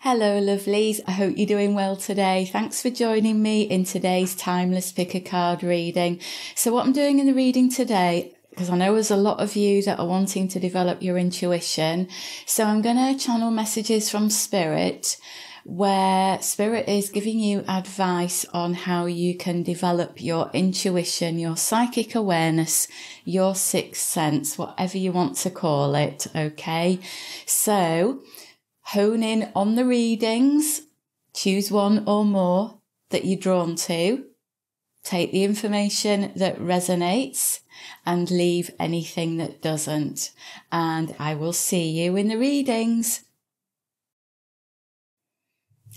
Hello lovelies, I hope you're doing well today. Thanks for joining me in today's Timeless Pick a Card reading. So what I'm doing in the reading today, because I know there's a lot of you that are wanting to develop your intuition, so I'm going to channel messages from Spirit, where Spirit is giving you advice on how you can develop your intuition, your psychic awareness, your sixth sense, whatever you want to call it, okay? So hone in on the readings, choose one or more that you're drawn to, take the information that resonates and leave anything that doesn't. And I will see you in the readings.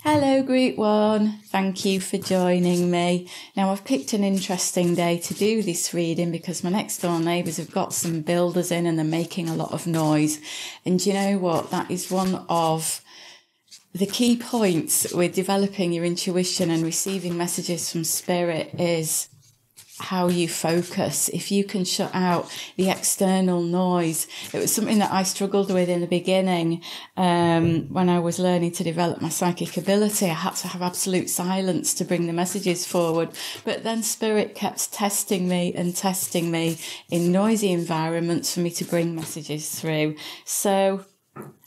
Hello Group 1, thank you for joining me. Now I've picked an interesting day to do this reading because my next door neighbours have got some builders in and they're making a lot of noise. And you know what, that is one of the key points with developing your intuition and receiving messages from Spirit is how you focus. If you can shut out the external noise. It was something that I struggled with in the beginning when I was learning to develop my psychic ability. I had to have absolute silence to bring the messages forward. But then Spirit kept testing me in noisy environments for me to bring messages through. So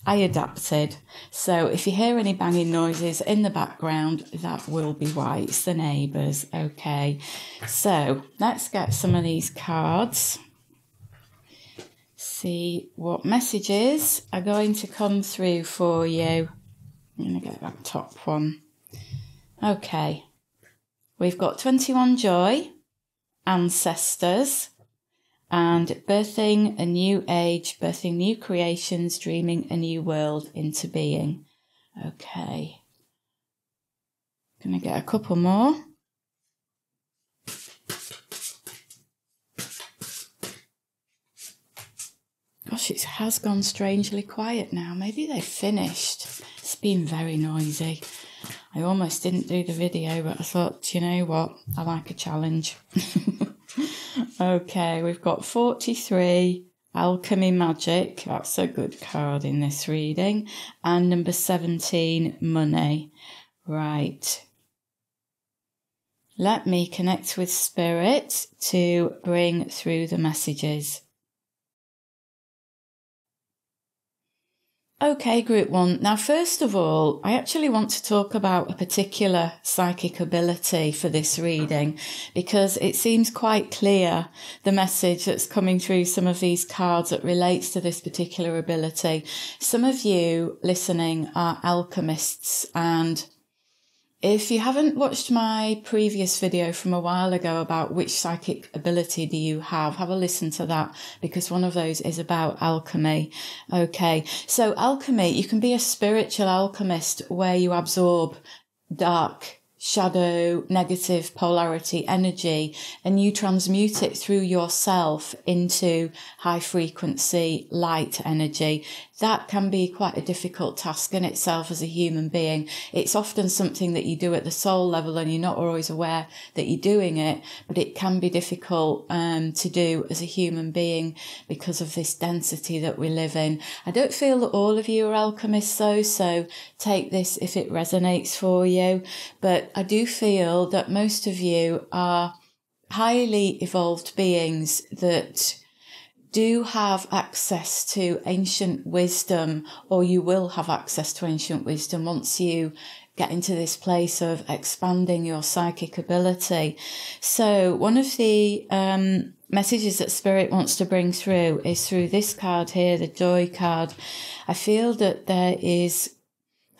I adapted. So if you hear any banging noises in the background, that will be why. It's the neighbours. Okay. So let's get some of these cards. See what messages are going to come through for you. I'm going to get that top one. Okay. We've got 21 Joy, Ancestors, and birthing a new age, birthing new creations, dreaming a new world into being. Okay. Gonna get a couple more. Gosh, it has gone strangely quiet now. Maybe they've finished. It's been very noisy. I almost didn't do the video, but I thought, you know what? I like a challenge. Okay, we've got 43, Alchemy Magic. That's a good card in this reading. And number 17, Money. Right. Let me connect with Spirit to bring through the messages. Okay, Group 1. Now, first of all, I actually want to talk about a particular psychic ability for this reading because it seems quite clear, the message that's coming through some of these cards that relates to this particular ability. Some of you listening are alchemists, and if you haven't watched my previous video from a while ago about which psychic ability do you have a listen to that because one of those is about alchemy. Okay, so alchemy, you can be a spiritual alchemist where you absorb dark, shadow, negative polarity energy and you transmute it through yourself into high frequency light energy. That can be quite a difficult task in itself as a human being. It's often something that you do at the soul level and you're not always aware that you're doing it, but it can be difficult to do as a human being because of this density that we live in. I don't feel that all of you are alchemists though, so take this if it resonates for you. But I do feel that most of you are highly evolved beings that do have access to ancient wisdom, or you will have access to ancient wisdom once you get into this place of expanding your psychic ability. So one of the messages that Spirit wants to bring through is through this card here, the Joy card. I feel that there is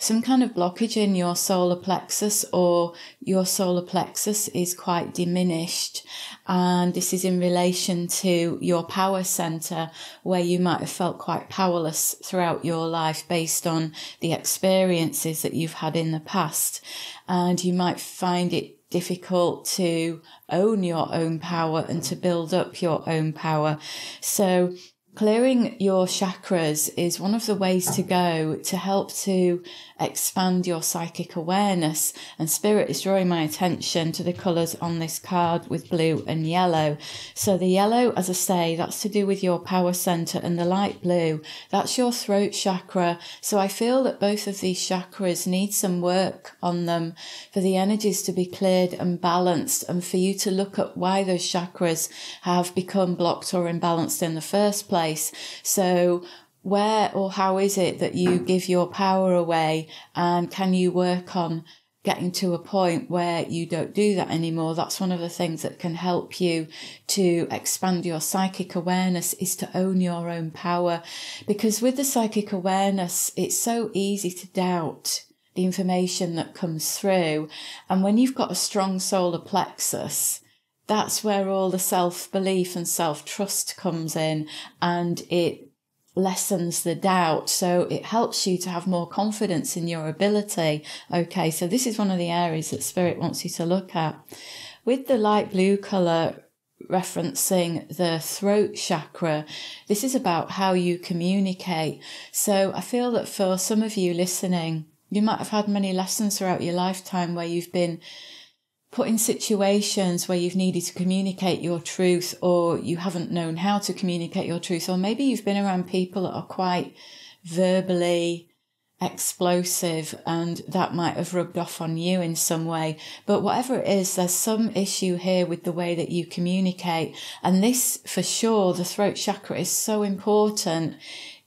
some kind of blockage in your solar plexus, or your solar plexus is quite diminished. And this is in relation to your power center, where you might have felt quite powerless throughout your life based on the experiences that you've had in the past. And you might find it difficult to own your own power and to build up your own power. So clearing your chakras is one of the ways to go to help to expand your psychic awareness. And Spirit is drawing my attention to the colours on this card with blue and yellow. So the yellow, as I say, that's to do with your power centre, and the light blue, that's your throat chakra. So I feel that both of these chakras need some work on them for the energies to be cleared and balanced, and for you to look at why those chakras have become blocked or imbalanced in the first place. So where or how is it that you give your power away, and can you work on getting to a point where you don't do that anymore? That's one of the things that can help you to expand your psychic awareness, is to own your own power. Because with the psychic awareness, it's so easy to doubt the information that comes through. And when you've got a strong solar plexus, that's where all the self-belief and self-trust comes in, and it lessens the doubt. So it helps you to have more confidence in your ability. Okay, so this is one of the areas that Spirit wants you to look at. With the light blue colour referencing the throat chakra, this is about how you communicate. So I feel that for some of you listening, you might have had many lessons throughout your lifetime where you've been put in situations where you've needed to communicate your truth, or you haven't known how to communicate your truth, or maybe you've been around people that are quite verbally explosive, and that might have rubbed off on you in some way. But whatever it is, there's some issue here with the way that you communicate. And this, for sure, the throat chakra is so important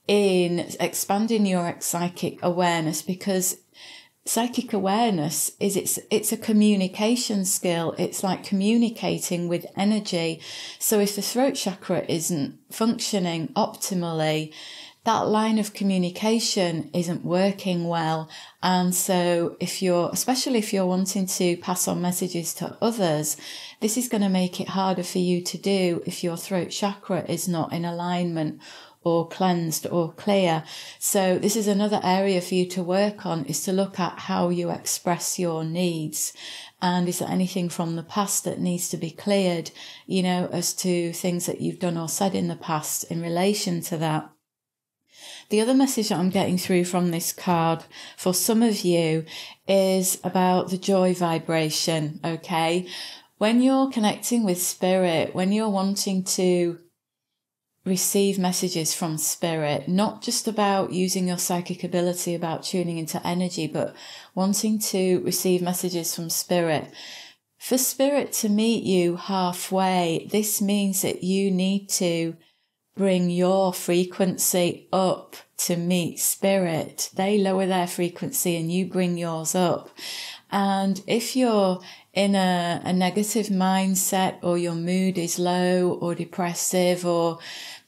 in expanding your psychic awareness, because psychic awareness is it's a communication skill. It's like communicating with energy. So if the throat chakra isn't functioning optimally, that line of communication isn't working well. And so especially if you're wanting to pass on messages to others, this is going to make it harder for you to do if your throat chakra is not in alignment or cleansed or clear. So this is another area for you to work on, is to look at how you express your needs. And is there anything from the past that needs to be cleared, as to things that you've done or said in the past in relation to that. The other message that I'm getting through from this card for some of you is about the joy vibration, okay? When you're connecting with Spirit, when you're wanting to receive messages from Spirit, not just about using your psychic ability, about tuning into energy, but wanting to receive messages from Spirit. For Spirit to meet you halfway, this means that you need to bring your frequency up to meet Spirit. They lower their frequency and you bring yours up. And if you're in a negative mindset, or your mood is low or depressive, or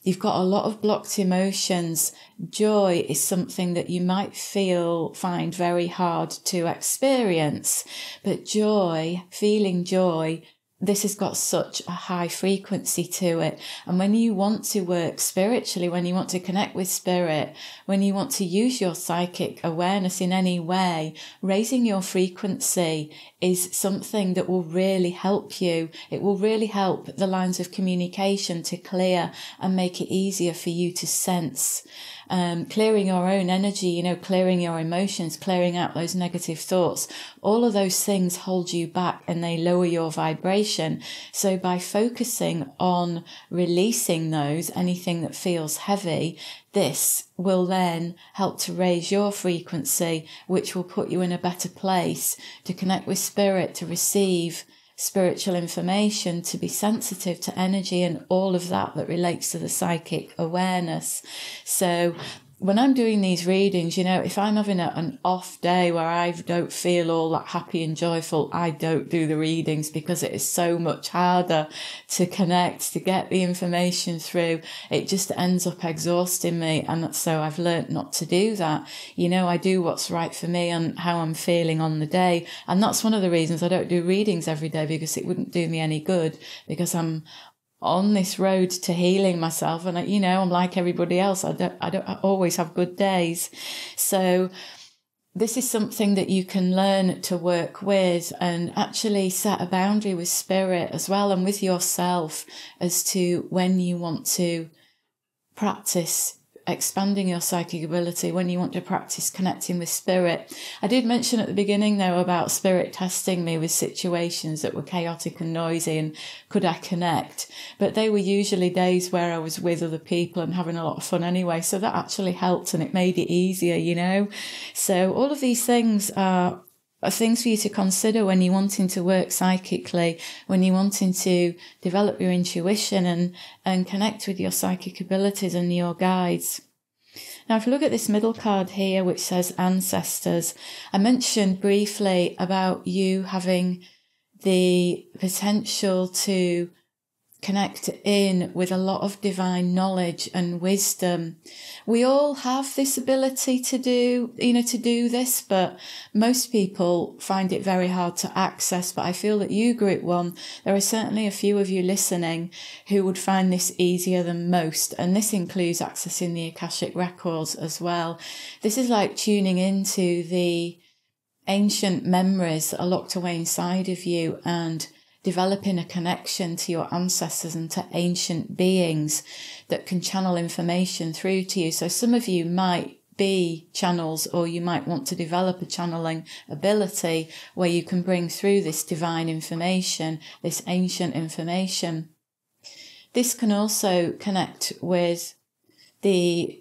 you've got a lot of blocked emotions, joy is something that you might find very hard to experience. But joy, feeling joy, this has got such a high frequency to it. And when you want to work spiritually, when you want to connect with Spirit, when you want to use your psychic awareness in any way, raising your frequency is something that will really help you. It will really help the lines of communication to clear and make it easier for you to sense. Clearing your own energy, clearing your emotions, clearing out those negative thoughts. All of those things hold you back and they lower your vibration. So by focusing on releasing anything that feels heavy, this will then help to raise your frequency, which will put you in a better place to connect with Spirit, to receive spiritual information, to be sensitive to energy and all of that relates to the psychic awareness. So when I'm doing these readings, if I'm having an off day where I don't feel all that happy and joyful, I don't do the readings, because it is so much harder to connect, to get the information through. It just ends up exhausting me. And so I've learnt not to do that. I do what's right for me and how I'm feeling on the day. And that's one of the reasons I don't do readings every day, because it wouldn't do me any good, because I'm on this road to healing myself, and I'm like everybody else. I don't always have good days. So this is something that you can learn to work with, and actually set a boundary with Spirit as well, and with yourself, as to when you want to practice expanding your psychic ability, when you want to practice connecting with spirit. I did mention at the beginning, though, about spirit testing me with situations that were chaotic and noisy and could I connect? But they were usually days where I was with other people and having a lot of fun anyway. So that actually helped and it made it easier, you know. So all of these things are things for you to consider when you're wanting to work psychically, when you're wanting to develop your intuition and connect with your psychic abilities and your guides. Now, if you look at this middle card here, which says ancestors, I mentioned briefly about you having the potential to connect in with a lot of divine knowledge and wisdom. We all have this ability to do this, but most people find it very hard to access. But I feel that you, Group 1, there are certainly a few of you listening who would find this easier than most. And this includes accessing the Akashic Records as well. This is like tuning into the ancient memories that are locked away inside of you and developing a connection to your ancestors and to ancient beings that can channel information through to you. So some of you might be channels, or you might want to develop a channeling ability where you can bring through this divine information, this ancient information. This can also connect with the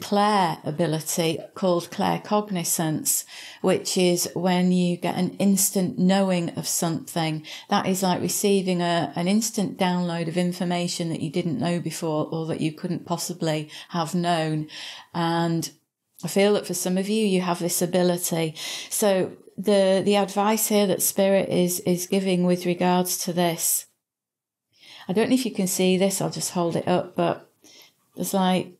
clair ability called claircognizance, which is when you get an instant knowing of something. That is like receiving an instant download of information that you didn't know before or that you couldn't possibly have known. And I feel that for some of you, you have this ability. So the advice here that Spirit is giving with regards to this, I don't know if you can see this, I'll just hold it up, but there's like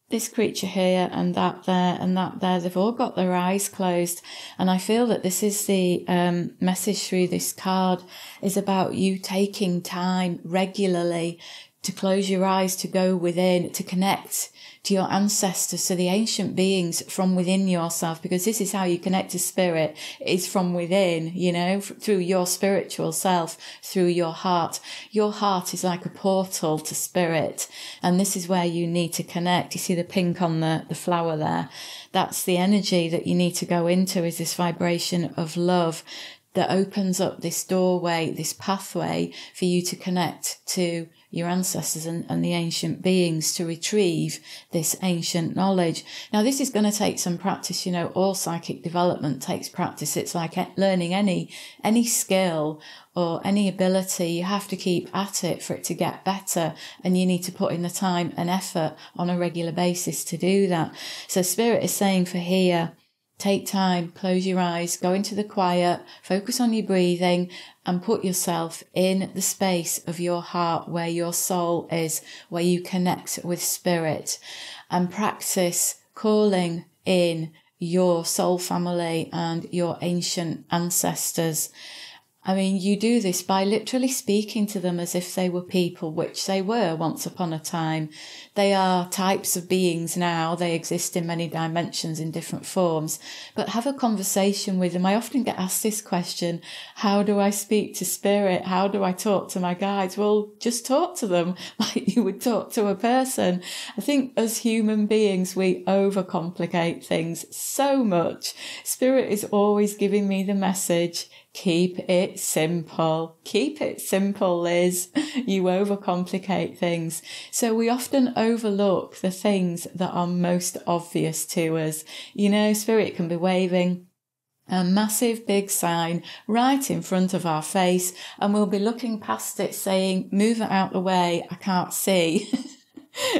this creature here and that there and that there. They've all got their eyes closed. And I feel that this is the message through this card is about you taking time regularly to close your eyes, to go within, to connect to your ancestors, to the ancient beings from within yourself, because this is how you connect to spirit, is from within, you know, through your spiritual self, through your heart. Your heart is like a portal to spirit, and this is where you need to connect. You see the pink on the flower there? That's the energy that you need to go into, is this vibration of love that opens up this doorway, this pathway for you to connect to your ancestors and the ancient beings, to retrieve this ancient knowledge. Now, this is going to take some practice. You know, all psychic development takes practice. It's like learning any skill or any ability. You have to keep at it for it to get better, and you need to put in the time and effort on a regular basis to do that. So Spirit is saying for here, take time, close your eyes, go into the quiet, focus on your breathing, and put yourself in the space of your heart where your soul is, where you connect with spirit, and practice calling in your soul family and your ancient ancestors. I mean, you do this by literally speaking to them as if they were people, which they were once upon a time. They are types of beings now. They exist in many dimensions in different forms. But have a conversation with them. I often get asked this question, how do I speak to spirit? How do I talk to my guides? Well, just talk to them like you would talk to a person. I think as human beings, we overcomplicate things so much. Spirit is always giving me the message, keep it simple. Keep it simple, Liz. You overcomplicate things. So we often overlook the things that are most obvious to us. You know, spirit can be waving a massive big sign right in front of our face, and we'll be looking past it saying, move it out the way, I can't see.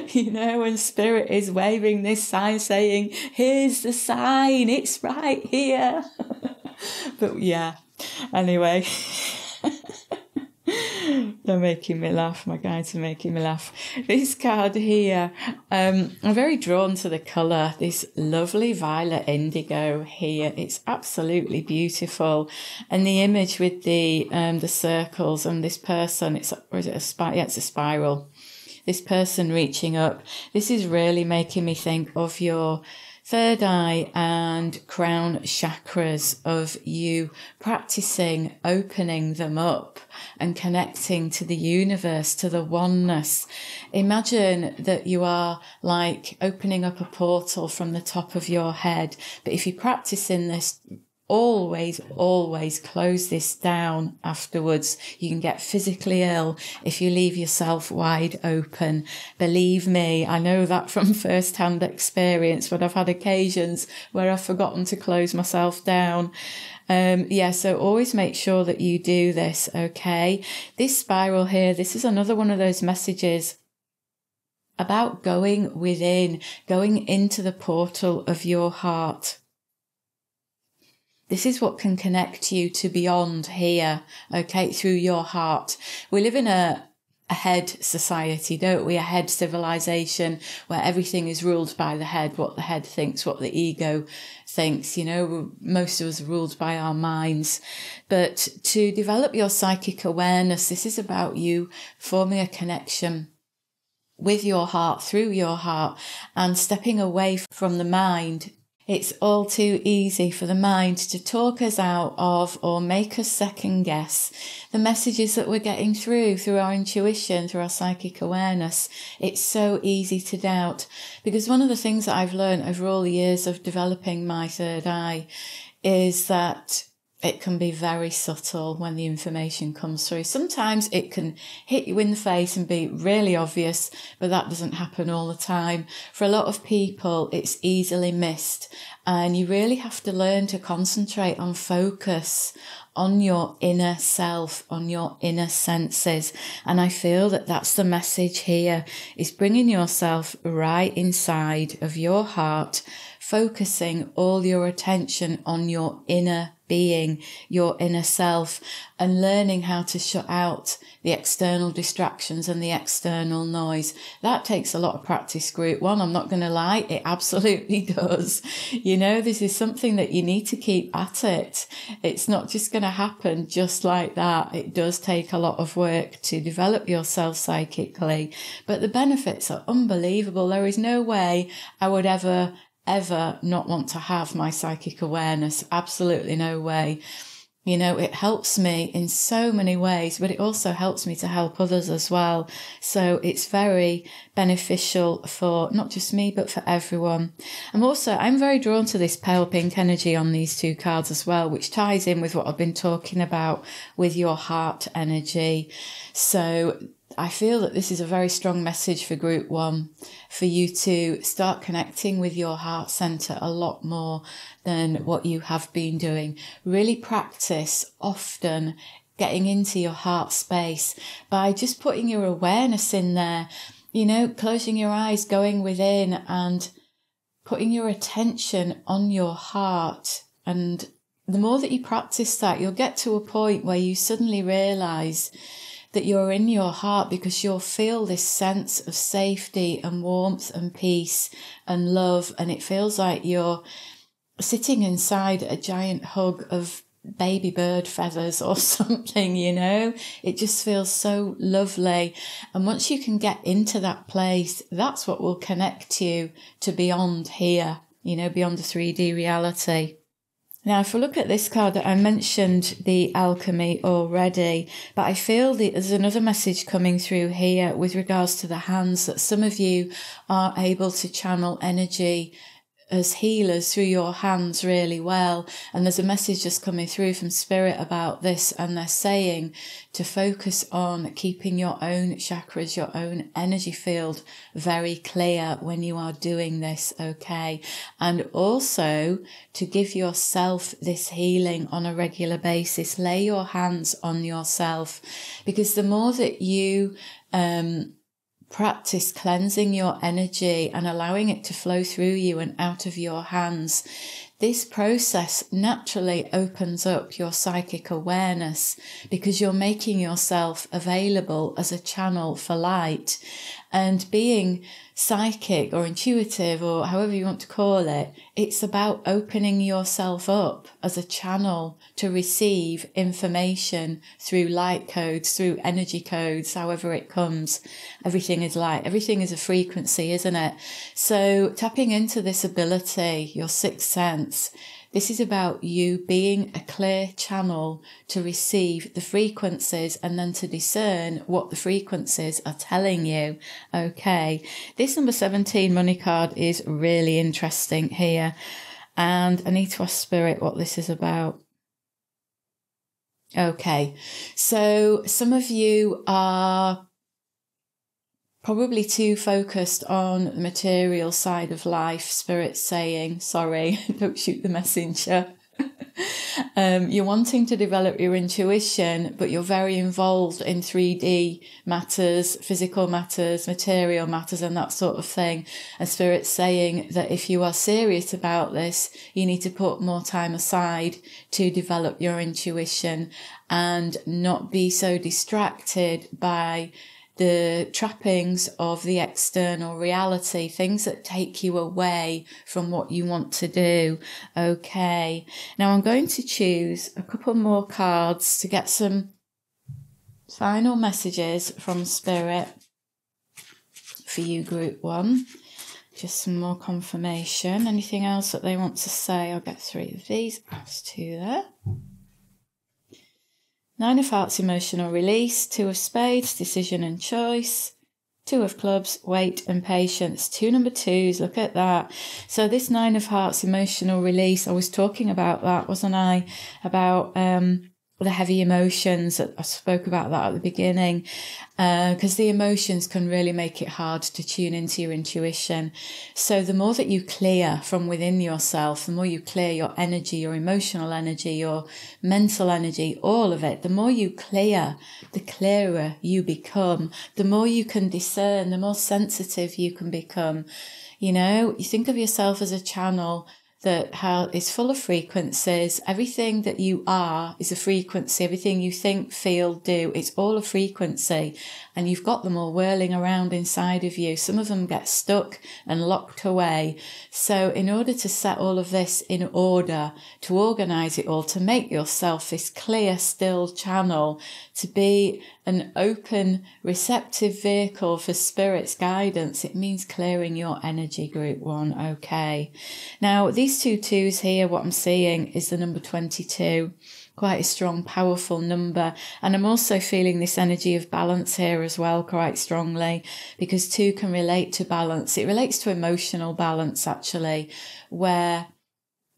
You know, and spirit is waving this sign saying, here's the sign, it's right here. But yeah, anyway, they're making me laugh. My guides are making me laugh. This card here, I'm very drawn to the colour, this lovely violet indigo here. It's absolutely beautiful. And the image with the circles and this person, it's a spiral. This person reaching up. This is really making me think of your third eye and crown chakras, of you practicing opening them up and connecting to the universe, to the oneness. Imagine that you are like opening up a portal from the top of your head. But if you're practicing this, always close this down afterwards. You can get physically ill if you leave yourself wide open. Believe me, I know that from first-hand experience, but I've had occasions where I've forgotten to close myself down. So always make sure that you do this, okay? This spiral here, this is another one of those messages about going within, going into the portal of your heart. This is what can connect you to beyond here, okay, through your heart. We live in a head society, don't we? A head civilization where everything is ruled by the head, what the head thinks, what the ego thinks. Most of us are ruled by our minds. But to develop your psychic awareness, this is about you forming a connection with your heart, through your heart, and stepping away from the mind. It's all too easy for the mind to talk us out of or make us second guess the messages that we're getting through our intuition, through our psychic awareness. It's so easy to doubt, because one of the things that I've learned over all the years of developing my third eye is that it can be very subtle when the information comes through. Sometimes it can hit you in the face and be really obvious, but that doesn't happen all the time. For a lot of people, it's easily missed, and you really have to learn to concentrate on focus on your inner self, on your inner senses. And I feel that that's the message here, is bringing yourself right inside of your heart, focusing all your attention on your inner being, your inner self, and learning how to shut out the external distractions and the external noise. That takes a lot of practice, group one. I'm not going to lie, it absolutely does. This is something that you need to keep at it. It's not just going to happen just like that. It does take a lot of work to develop yourself psychically, but the benefits are unbelievable. There is no way I would ever not want to have my psychic awareness. Absolutely no way. It helps me in so many ways, but it also helps me to help others as well. So it's very beneficial for not just me, but for everyone. I'm very drawn to this pale pink energy on these two cards as well, which ties in with what I've been talking about with your heart energy. So I feel that this is a very strong message for group one, for you to start connecting with your heart center a lot more than what you have been doing. Really practice often getting into your heart space by just putting your awareness in there, closing your eyes, going within and putting your attention on your heart. And the more that you practice that, you'll get to a point where you suddenly realize that you're in your heart, because you'll feel this sense of safety and warmth and peace and love. And it feels like you're sitting inside a giant hug of baby bird feathers or something, It just feels so lovely. And once you can get into that place, that's what will connect you to beyond here, beyond the 3D reality. Now, if we look at this card, I mentioned the alchemy already, but I feel there's another message coming through here with regards to the hands, that some of you are able to channel energy as healers through your hands really well. And there's a message just coming through from Spirit about this, and they're saying to focus on keeping your own chakras, your own energy field very clear when you are doing this, okay? And also to give yourself this healing on a regular basis. Lay your hands on yourself, because the more that you practice cleansing your energy and allowing it to flow through you and out of your hands, this process naturally opens up your psychic awareness, because you're making yourself available as a channel for light. And being psychic or intuitive or however you want to call it, it's about opening yourself up as a channel to receive information through light codes, through energy codes, however it comes. Everything is light. Everything is a frequency, isn't it? So tapping into this ability, your sixth sense, this is about you being a clear channel to receive the frequencies and then to discern what the frequencies are telling you. Okay, this number 17 money card is really interesting here. And I need to ask Spirit what this is about. Okay, so some of you are probably too focused on the material side of life. Spirit's saying, sorry, don't shoot the messenger. You're wanting to develop your intuition, but you're very involved in 3D matters, physical matters, material matters, and that sort of thing. And Spirit's saying that if you are serious about this, you need to put more time aside to develop your intuition and not be so distracted by the trappings of the external reality, things that take you away from what you want to do. Okay. Now I'm going to choose a couple more cards to get some final messages from Spirit for you, Group 1. Just some more confirmation. Anything else that they want to say? I'll get 3 of these. That's 2 there. 9 of Hearts, emotional release. 2 of Spades, decision and choice. 2 of Clubs, wait and patience. 2 number 2s, look at that. So this 9 of Hearts, emotional release, I was talking about that, wasn't I? About the heavy emotions. I spoke about that at the beginning, because the emotions can really make it hard to tune into your intuition. So the more that you clear from within yourself, the more you clear your energy, your emotional energy, your mental energy, all of it, the more you clear, the clearer you become, the more you can discern, the more sensitive you can become. You know, you think of yourself as a channel that is full of frequencies. Everything that you are is a frequency. Everything you think, feel, do, it's all a frequency. And you've got them all whirling around inside of you. Some of them get stuck and locked away. So in order to set all of this in order, to organize it all, to make yourself this clear, still channel, to be an open, receptive vehicle for Spirit's guidance, it means clearing your energy, Group 1. Okay. Now, these 2 2s here, what I'm seeing is the number 22. Quite a strong, powerful number. And I'm also feeling this energy of balance here as well, quite strongly, because 2 can relate to balance. It relates to emotional balance, actually, where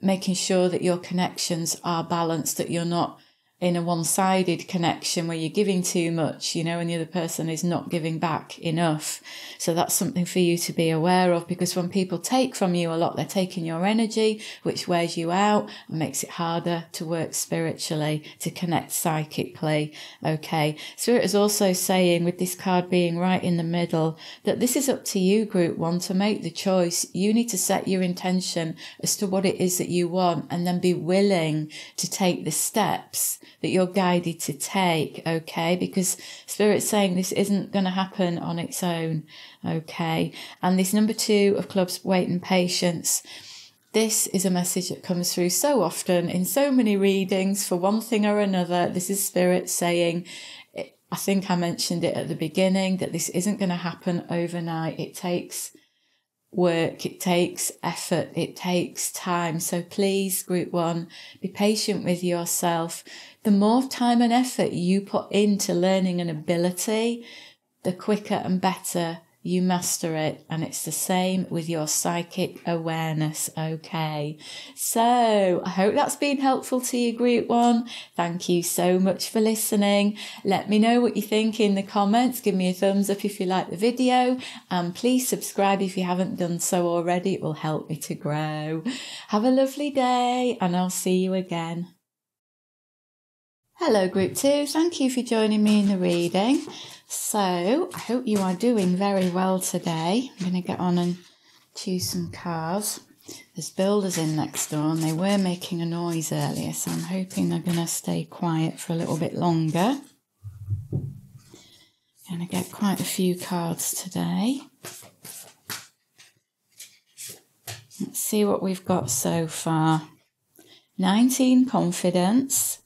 making sure that your connections are balanced, that you're not in a one-sided connection where you're giving too much, you know, and the other person is not giving back enough. So that's something for you to be aware of, because when people take from you a lot, they're taking your energy, which wears you out and makes it harder to work spiritually, to connect psychically. Okay. Spirit is also saying, with this card being right in the middle, that this is up to you, Group 1, to make the choice. You need to set your intention as to what it is that you want, and then be willing to take the steps that you're guided to take, okay? Because Spirit's saying this isn't going to happen on its own, okay? And this number 2 of Clubs, wait and patience. This is a message that comes through so often in so many readings for one thing or another. This is Spirit saying, I think I mentioned it at the beginning, that this isn't going to happen overnight. It takes work, it takes effort, it takes time. So please, Group 1, be patient with yourself. The more time and effort you put into learning an ability, the quicker and better you master it. And it's the same with your psychic awareness. Okay. So I hope that's been helpful to you, Group 1. Thank you so much for listening. Let me know what you think in the comments. Give me a thumbs up if you like the video, and please subscribe if you haven't done so already. It will help me to grow. Have a lovely day, and I'll see you again. Hello, Group 2. Thank you for joining me in the reading. So, I hope you are doing very well today. I'm going to get on and choose some cards. There's builders in next door, and they were making a noise earlier, so I'm hoping they're going to stay quiet for a little bit longer. Going to get quite a few cards today. Let's see what we've got so far. 19, confidence,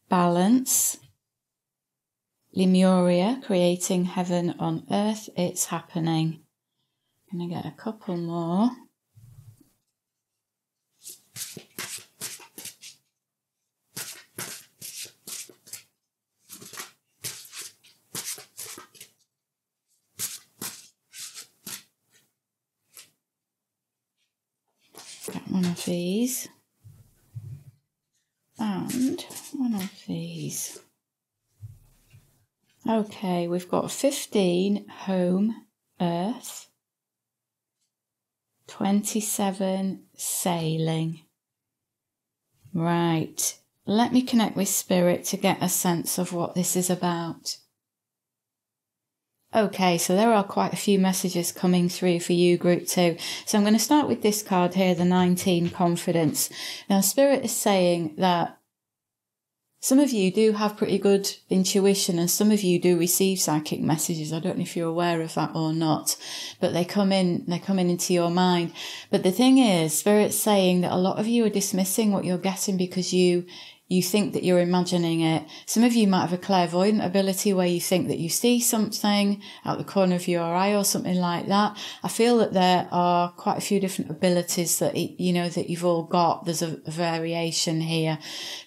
balance, Lemuria, creating heaven on earth, it's happening. I'm going to get a couple more. Get one of these. And one of these. Okay, we've got 15, home, earth. 27, sailing. Right, let me connect with Spirit to get a sense of what this is about. Okay, so there are quite a few messages coming through for you, Group 2. So I'm going to start with this card here, the 19, confidence. Now, Spirit is saying that some of you do have pretty good intuition and some of you do receive psychic messages. I don't know if you're aware of that or not, but they're coming into your mind. But the thing is, Spirit's saying that a lot of you are dismissing what you're getting because you think that you're imagining it. Some of you might have a clairvoyant ability where you think that you see something out the corner of your eye or something like that. I feel that there are quite a few different abilities that, that you've all got. There's a variation here.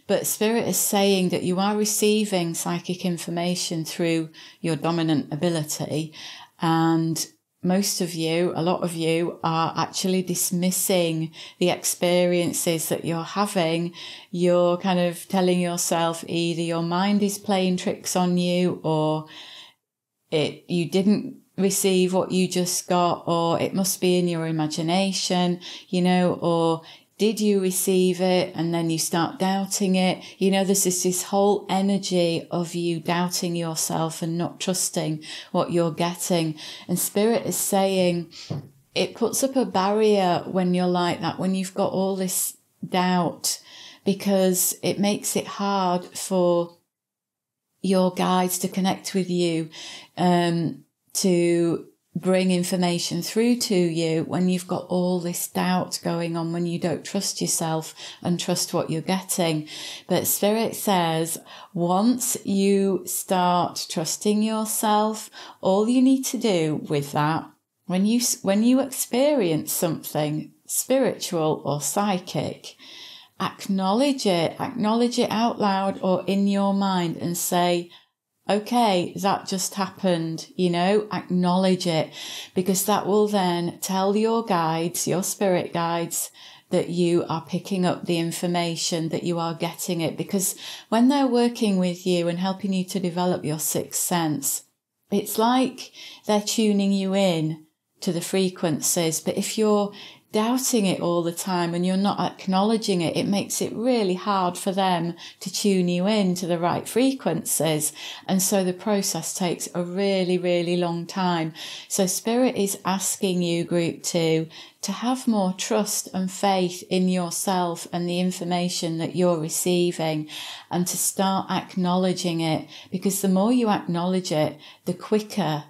But Spirit is saying that you are receiving psychic information through your dominant ability, and most of you, a lot of you, are actually dismissing the experiences that you're having. You're kind of telling yourself either your mind is playing tricks on you, or you didn't receive what you just got, or it must be in your imagination, or did you receive it and then you start doubting it? There's this whole energy of you doubting yourself and not trusting what you're getting. And Spirit is saying it puts up a barrier when you're like that, when you've got all this doubt, because it makes it hard for your guides to connect with you, to bring information through to you when you've got all this doubt going on, when you don't trust yourself and trust what you're getting. But Spirit says once you start trusting yourself, all you need to do with that, when you experience something spiritual or psychic, acknowledge it out loud or in your mind and say, okay, that just happened, acknowledge it, because that will then tell your guides, your spirit guides, that you are picking up the information, that you are getting it. Because when they're working with you and helping you to develop your sixth sense, it's like they're tuning you in to the frequencies. But if you're doubting it all the time and you're not acknowledging it, it makes it really hard for them to tune you in to the right frequencies. And so the process takes a really, really long time. So Spirit is asking you, Group 2, to have more trust and faith in yourself and the information that you're receiving, and to start acknowledging it, because the more you acknowledge it, the quicker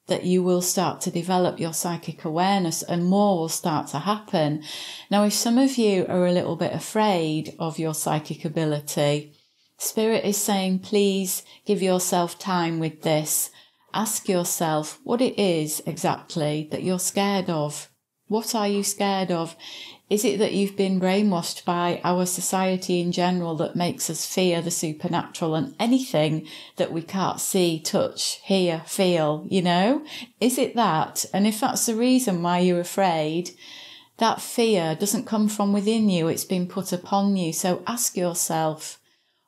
that you will start to develop your psychic awareness and more will start to happen. Now, if some of you are a little bit afraid of your psychic ability, Spirit is saying, please give yourself time with this. Ask yourself what it is exactly that you're scared of. What are you scared of? Is it that you've been brainwashed by our society in general that makes us fear the supernatural and anything that we can't see, touch, hear, feel, Is it that? And if that's the reason why you're afraid, that fear doesn't come from within you, it's been put upon you. So ask yourself,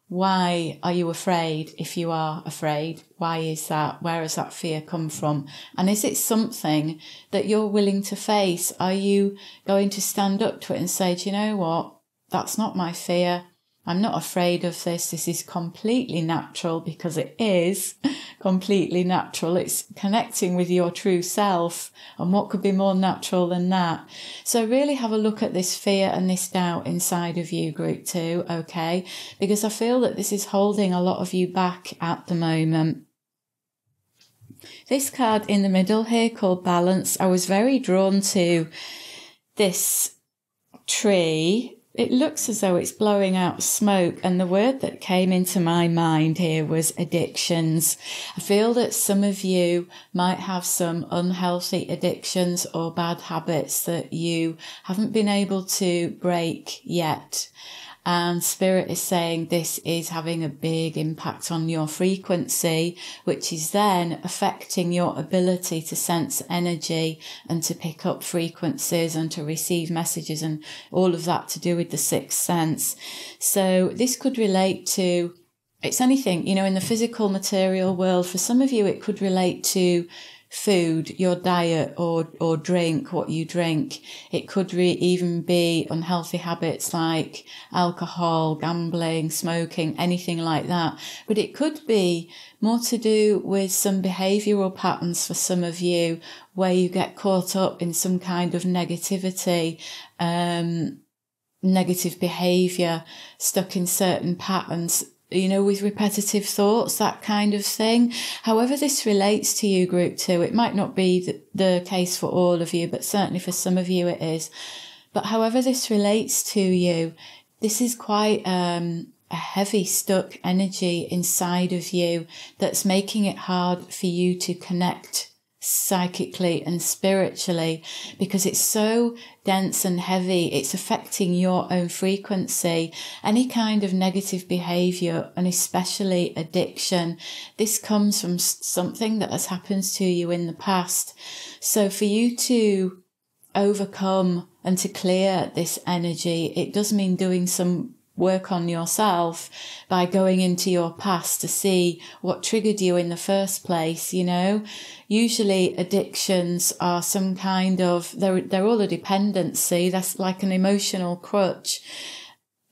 why are you afraid? If you are afraid, why is that? Where has that fear come from? And is it something that you're willing to face? Are you going to stand up to it and say, do you know what? That's not my fear. I'm not afraid of this. This is completely natural, because it is completely natural. It's connecting with your true self. And what could be more natural than that? So really have a look at this fear and this doubt inside of you, Group 2, okay? Because I feel that this is holding a lot of you back at the moment. This card in the middle here called Balance, I was very drawn to this tree, it looks as though it's blowing out smoke, and the word that came into my mind here was addictions. I feel that some of you might have some unhealthy addictions or bad habits that you haven't been able to break yet. And Spirit is saying this is having a big impact on your frequency, which is then affecting your ability to sense energy and to pick up frequencies and to receive messages and all of that to do with the sixth sense. So this could relate to, it's anything, in the physical material world. For some of you, it could relate to food, your diet or drink, what you drink. It could even be unhealthy habits like alcohol, gambling, smoking, anything like that. But it could be more to do with some behavioural patterns for some of you, where you get caught up in some kind of negativity, negative behaviour, stuck in certain patterns, with repetitive thoughts, that kind of thing. However this relates to you, Group 2, it might not be the case for all of you, but certainly for some of you it is. But however this relates to you, this is quite a heavy, stuck energy inside of you that's making it hard for you to connect psychically and spiritually, because it's so dense and heavy. It's affecting your own frequency. Any kind of negative behavior, and especially addiction, this comes from something that has happened to you in the past. So for you to overcome and to clear this energy, it does mean doing some work on yourself by going into your past to see what triggered you in the first place. Usually addictions are some kind of, they're all a dependency. That's like an emotional crutch.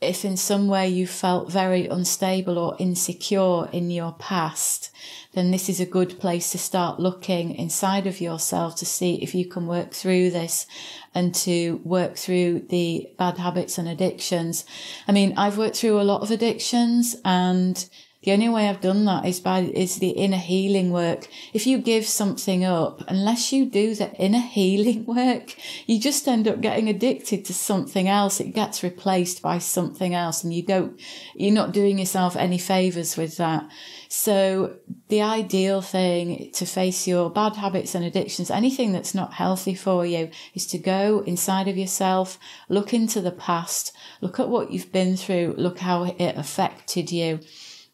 If in some way you felt very unstable or insecure in your past, then this is a good place to start looking inside of yourself to see if you can work through this and to work through the bad habits and addictions. I mean, I've worked through a lot of addictions, and the only way I've done that is the inner healing work. If you give something up, unless you do the inner healing work, you just end up getting addicted to something else. It gets replaced by something else, and you're not doing yourself any favors with that. So the ideal thing to face your bad habits and addictions, anything that's not healthy for you, is to go inside of yourself, look into the past, look at what you've been through, look how it affected you.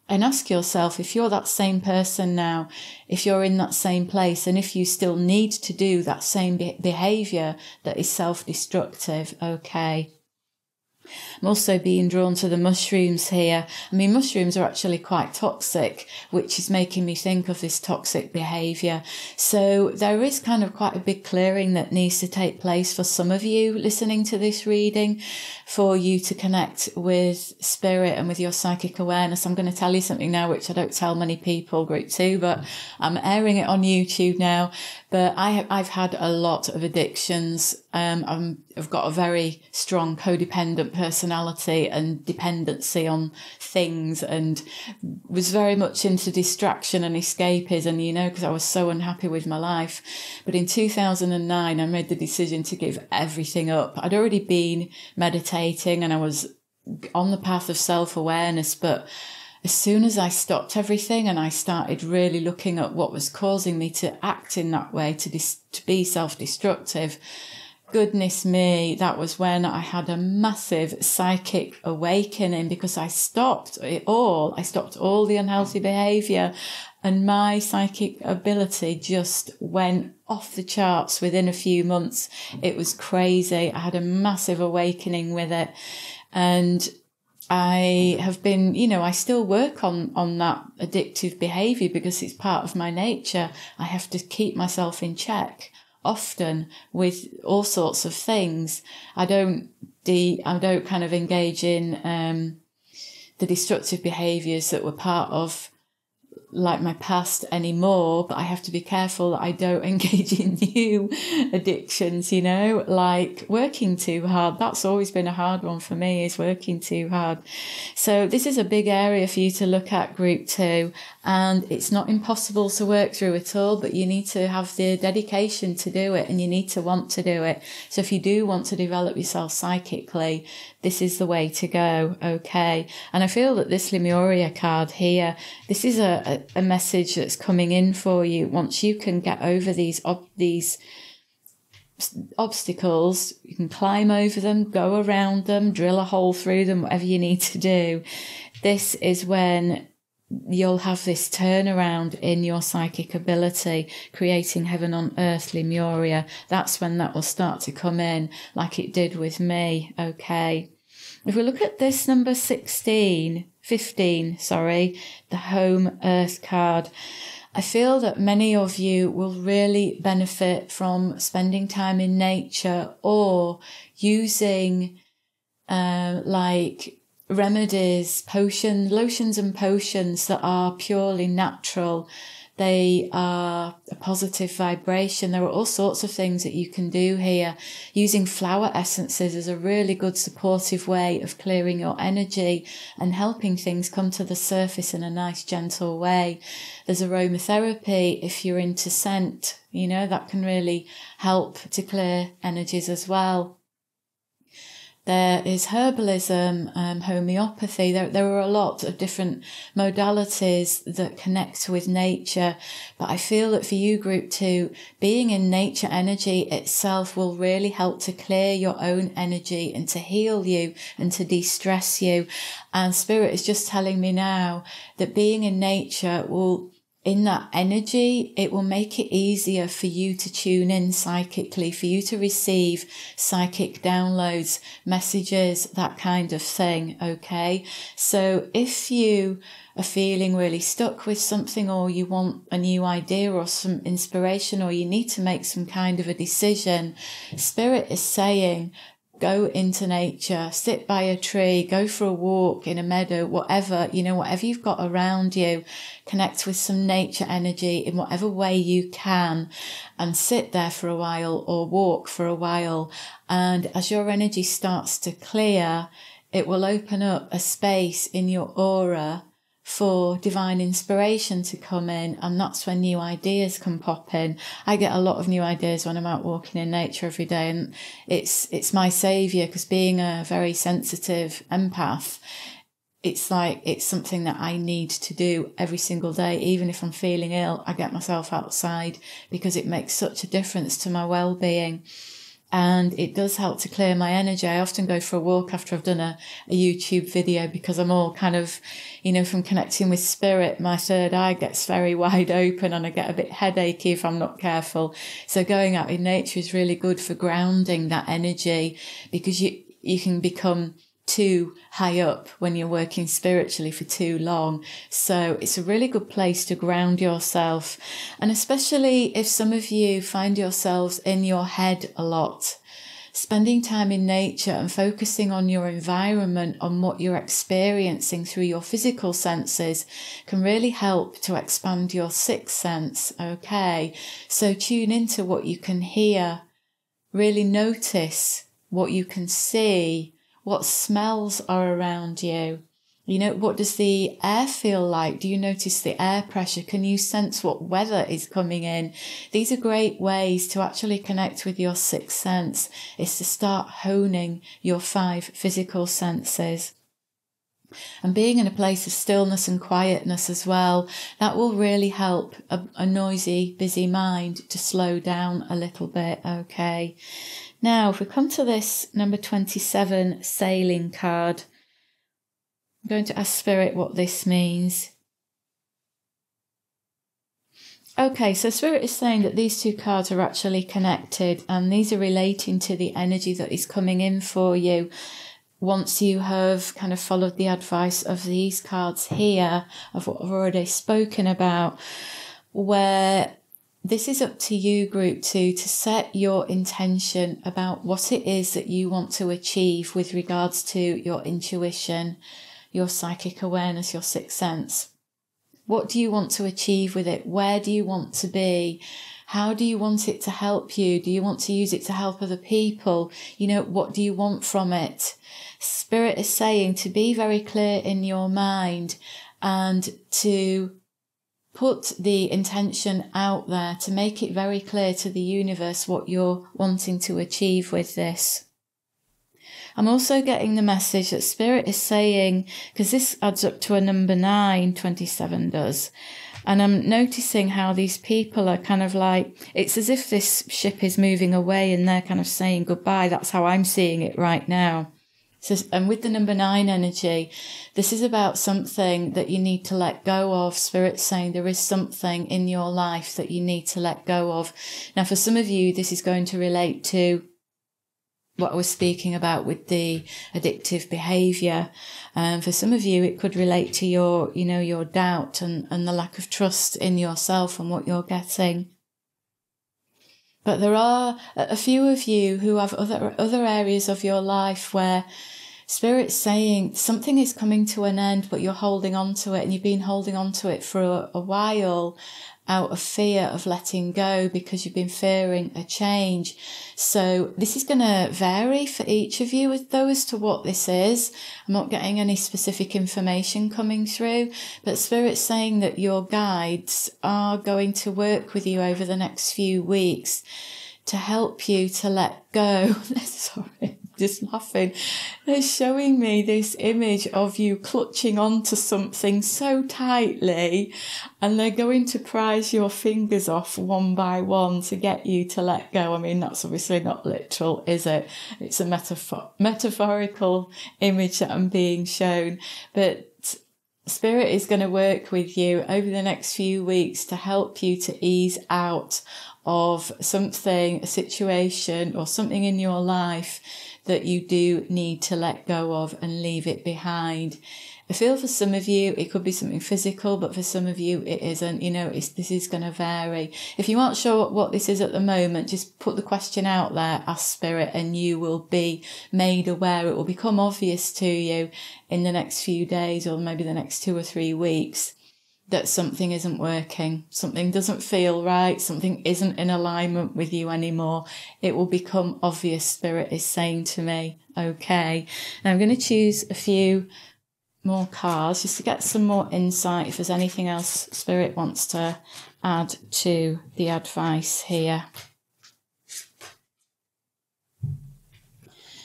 And ask yourself if you're that same person now, if you're in that same place, and if you still need to do that same behaviour that is self-destructive. Okay. I'm also being drawn to the mushrooms here. I mean, mushrooms are actually quite toxic, which is making me think of this toxic behaviour. So there is kind of quite a big clearing that needs to take place for some of you listening to this reading, for you to connect with spirit and with your psychic awareness. I'm going to tell you something now which I don't tell many people, Group 2, but I'm airing it on YouTube now. But I've had a lot of addictions. I've got a very strong codependent personality and dependency on things, and was very much into distraction and escapism, because I was so unhappy with my life. But in 2009, I made the decision to give everything up. I'd already been meditating and I was on the path of self-awareness, but as soon as I stopped everything and I started really looking at what was causing me to act in that way, to be self-destructive, goodness me, that was when I had a massive psychic awakening, because I stopped it all. I stopped all the unhealthy behaviour, and my psychic ability just went off the charts within a few months. It was crazy. I had a massive awakening with it. And I have been, I still work on that addictive behaviour because it's part of my nature. I have to keep myself in check often with all sorts of things. I don't kind of engage in the destructive behaviours that were part of like my past anymore, but I have to be careful that I don't engage in new addictions, you know, like working too hard. That's always been a hard one for me, is working too hard. So this is a big area for you to look at, group 2, and it's not impossible to work through at all, but you need to have the dedication to do it, and you need to want to do it. So if you do want to develop yourself psychically, this is the way to go, okay? And I feel that this Lemuria card here, this is a message that's coming in for you. Once you can get over these obstacles, you can climb over them, go around them, drill a hole through them, whatever you need to do. This is when you'll have this turnaround in your psychic ability, creating heaven on earth, Lemuria. That's when that will start to come in, like it did with me, okay? If we look at this number 15, the home earth card, I feel that many of you will really benefit from spending time in nature or using like remedies, lotions and potions that are purely natural. They are a positive vibration. There are all sorts of things that you can do here. Using flower essences is a really good supportive way of clearing your energy and helping things come to the surface in a nice, gentle way. There's aromatherapy if you're into scent, you know, that can really help to clear energies as well. There is herbalism, homeopathy. There are a lot of different modalities that connect with nature. But I feel that for you, group 2, being in nature energy itself will really help to clear your own energy and to heal you and to de-stress you. And Spirit is just telling me now that being in nature will, in that energy, it will make it easier for you to tune in psychically, for you to receive psychic downloads, messages, that kind of thing, okay? So if you are feeling really stuck with something, or you want a new idea or some inspiration, or you need to make some kind of a decision, Spirit is saying, go into nature, sit by a tree, go for a walk in a meadow, whatever, you know, whatever you've got around you, connect with some nature energy in whatever way you can, and sit there for a while or walk for a while. And as your energy starts to clear, it will open up a space in your aura for divine inspiration to come in, and that's when new ideas can pop in. I get a lot of new ideas when I'm out walking in nature every day, and it's my saviour, because being a very sensitive empath, it's like it's something that I need to do every single day. Even if I'm feeling ill, I get myself outside because it makes such a difference to my well-being. And it does help to clear my energy. I often go for a walk after I've done a YouTube video, because I'm all kind of, you know, from connecting with Spirit, my third eye gets very wide open and I get a bit headachy if I'm not careful. So going out in nature is really good for grounding that energy, because you can become too high up when you're working spiritually for too long. So it's a really good place to ground yourself. And especially if some of you find yourselves in your head a lot, spending time in nature and focusing on your environment, on what you're experiencing through your physical senses, can really help to expand your sixth sense, okay? So tune into what you can hear, really notice what you can see, what smells are around you. You know, what does the air feel like? Do you notice the air pressure? Can you sense what weather is coming in? These are great ways to actually connect with your sixth sense, is to start honing your 5 physical senses. And being in a place of stillness and quietness as well, that will really help a noisy, busy mind to slow down a little bit, okay? Now, if we come to this number 27 sailing card, I'm going to ask Spirit what this means. Okay, so Spirit is saying that these 2 cards are actually connected, and these are relating to the energy that is coming in for you once you have kind of followed the advice of these cards here, of what I've already spoken about, where this is up to you, group 2, to set your intention about what it is that you want to achieve with regards to your intuition, your psychic awareness, your sixth sense. What do you want to achieve with it? Where do you want to be? How do you want it to help you? Do you want to use it to help other people? What do you want from it? Spirit is saying to be very clear in your mind and to put the intention out there, to make it very clear to the universe what you're wanting to achieve with this. I'm also getting the message that Spirit is saying, because this adds up to a number 9, 27 does. And I'm noticing how these people are kind of like, it's as if this ship is moving away and they're kind of saying goodbye. That's how I'm seeing it right now. So, and with the number 9 energy, this is about something that you need to let go of. Spirit's saying there is something in your life that you need to let go of. Now, for some of you, this is going to relate to what I was speaking about with the addictive behaviour. For some of you, it could relate to your doubt and the lack of trust in yourself and what you're getting. But there are a few of you who have other areas of your life where Spirit's saying something is coming to an end, but you're holding on to it, and you've been holding on to it for a while out of fear of letting go because you've been fearing a change. So this is going to vary for each of you as to what this is. I'm not getting any specific information coming through, but Spirit's saying that your guides are going to work with you over the next few weeks to help you to let go. Sorry, just laughing. They're showing me this image of you clutching onto something so tightly, and they're going to prise your fingers off one by one to get you to let go. I mean, that's obviously not literal, is it? It's a metaphorical image that I'm being shown. But Spirit is going to work with you over the next few weeks to help you to ease out of something, a situation or something in your life that you do need to let go of and leave it behind. I feel for some of you, it could be something physical, but for some of you, it isn't. This is going to vary. If you aren't sure what this is at the moment, just put the question out there, ask Spirit, and you will be made aware. It will become obvious to you in the next few days or maybe the next 2 or 3 weeks that something isn't working, something doesn't feel right, something isn't in alignment with you anymore. It will become obvious, Spirit is saying to me. Okay. Now I'm going to choose a few more cards just to get some more insight if there's anything else Spirit wants to add to the advice here.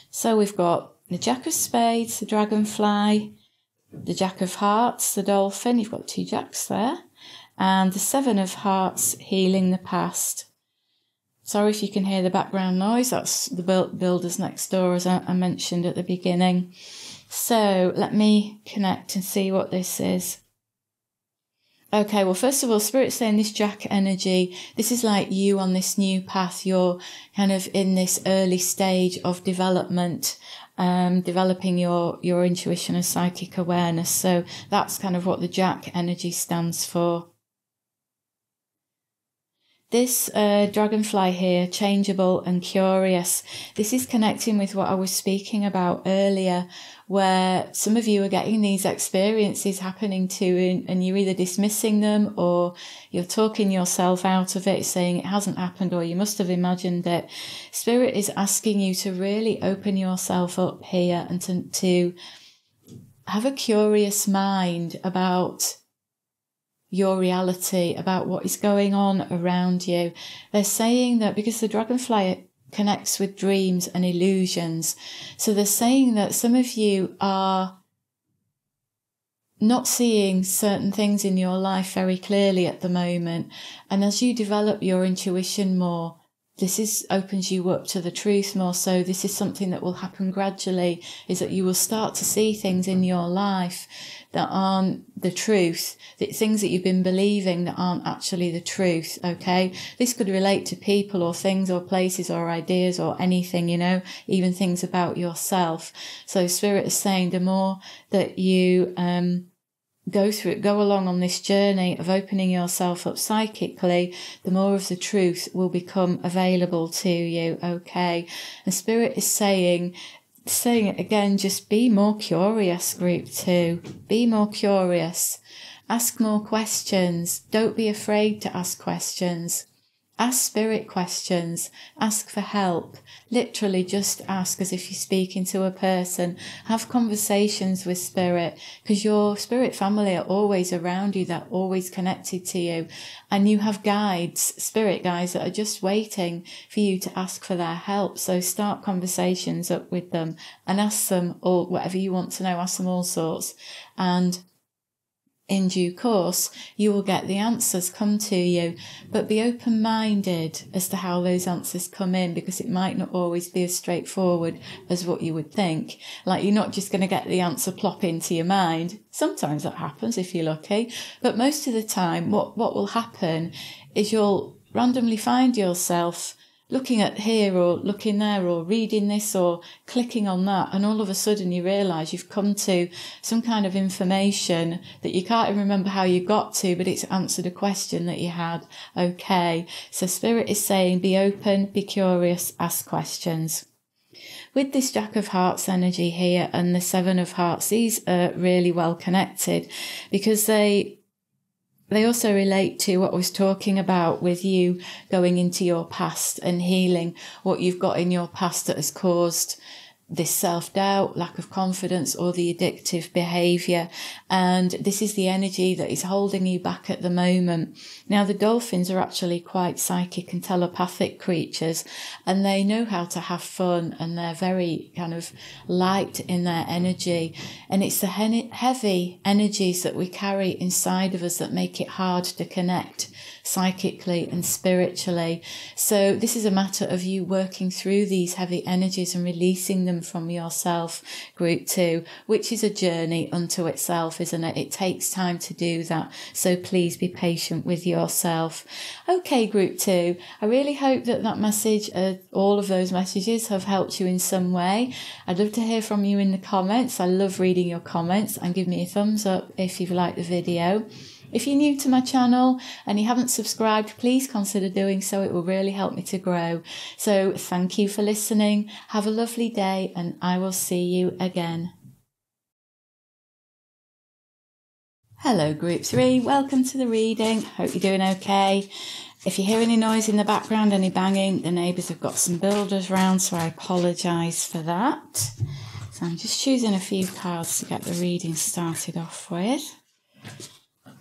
So we've got the Jack of Spades, the Dragonfly, the Jack of Hearts, the Dolphin. You've got 2 jacks there. And the 7 of Hearts, healing the past. Sorry if you can hear the background noise. That's the builders next door, as I mentioned at the beginning. So let me connect and see what this is. Okay, well, first of all, Spirit's saying this Jack energy, this is like you on this new path. You're kind of in this early stage of development, developing your intuition and psychic awareness. So that's kind of what the Jack energy stands for. This Dragonfly here, changeable and curious, this is connecting with what I was speaking about earlier, where some of you are getting these experiences happening to you and you're either dismissing them or you're talking yourself out of it, saying it hasn't happened or you must have imagined it. Spirit is asking you to really open yourself up here and to have a curious mind about your reality, about what is going on around you. They're saying that because the Dragonfly connects with dreams and illusions, so they're saying that some of you are not seeing certain things in your life very clearly at the moment, and as you develop your intuition more, this opens you up to the truth more. So this is something that will happen gradually, is that you will start to see things in your life that aren't the truth, things that you've been believing that aren't actually the truth, okay? This could relate to people or things or places or ideas or anything, even things about yourself. So Spirit is saying the more that you go along on this journey of opening yourself up psychically, the more of the truth will become available to you, okay? And Spirit is saying it again, just be more curious, group 2. Be more curious Ask more questions. Don't be afraid to ask questions. Ask spirit questions. Ask for help. Literally just ask as if you're speaking to a person. Have conversations with spirit, because your spirit family are always around you. They're always connected to you. And you have guides, spirit guides, that are just waiting for you to ask for their help. So start conversations up with them and ask them all, whatever you want to know, ask them all sorts. And in due course, you will get the answers come to you, but be open-minded as to how those answers come in, because it might not always be as straightforward as what you would think. Like, you're not just going to get the answer plop into your mind. Sometimes that happens if you're lucky, but most of the time what will happen is you'll randomly find yourself looking at here or looking there or reading this or clicking on that, and all of a sudden you realise you've come to some kind of information that you can't even remember how you got to, but it's answered a question that you had. Okay, so Spirit is saying be open, be curious, ask questions. With this Jack of Hearts energy here and the Seven of Hearts, these are really well connected, because they also relate to what I was talking about with you going into your past and healing what you've got in your past that has caused this self-doubt, lack of confidence, or the addictive behaviour. And this is the energy that is holding you back at the moment. Now, the dolphins are actually quite psychic and telepathic creatures, and they know how to have fun, and they're very kind of light in their energy. And it's the heavy energies that we carry inside of us that make it hard to connect psychically and spiritually. So this is a matter of you working through these heavy energies and releasing them from yourself, Group 2, which is a journey unto itself, isn't it? It takes time to do that. So please be patient with yourself. Okay, Group 2, I really hope that message, all of those messages have helped you in some way. I'd love to hear from you in the comments. I love reading your comments, and give me a thumbs up if you've liked the video. If you're new to my channel and you haven't subscribed, please consider doing so. It will really help me to grow. So thank you for listening. Have a lovely day, and I will see you again. Hello, Group 3. Welcome to the reading. Hope you're doing okay. If you hear any noise in the background, any banging, the neighbours have got some builders round, so I apologise for that. So I'm just choosing a few cards to get the reading started off with.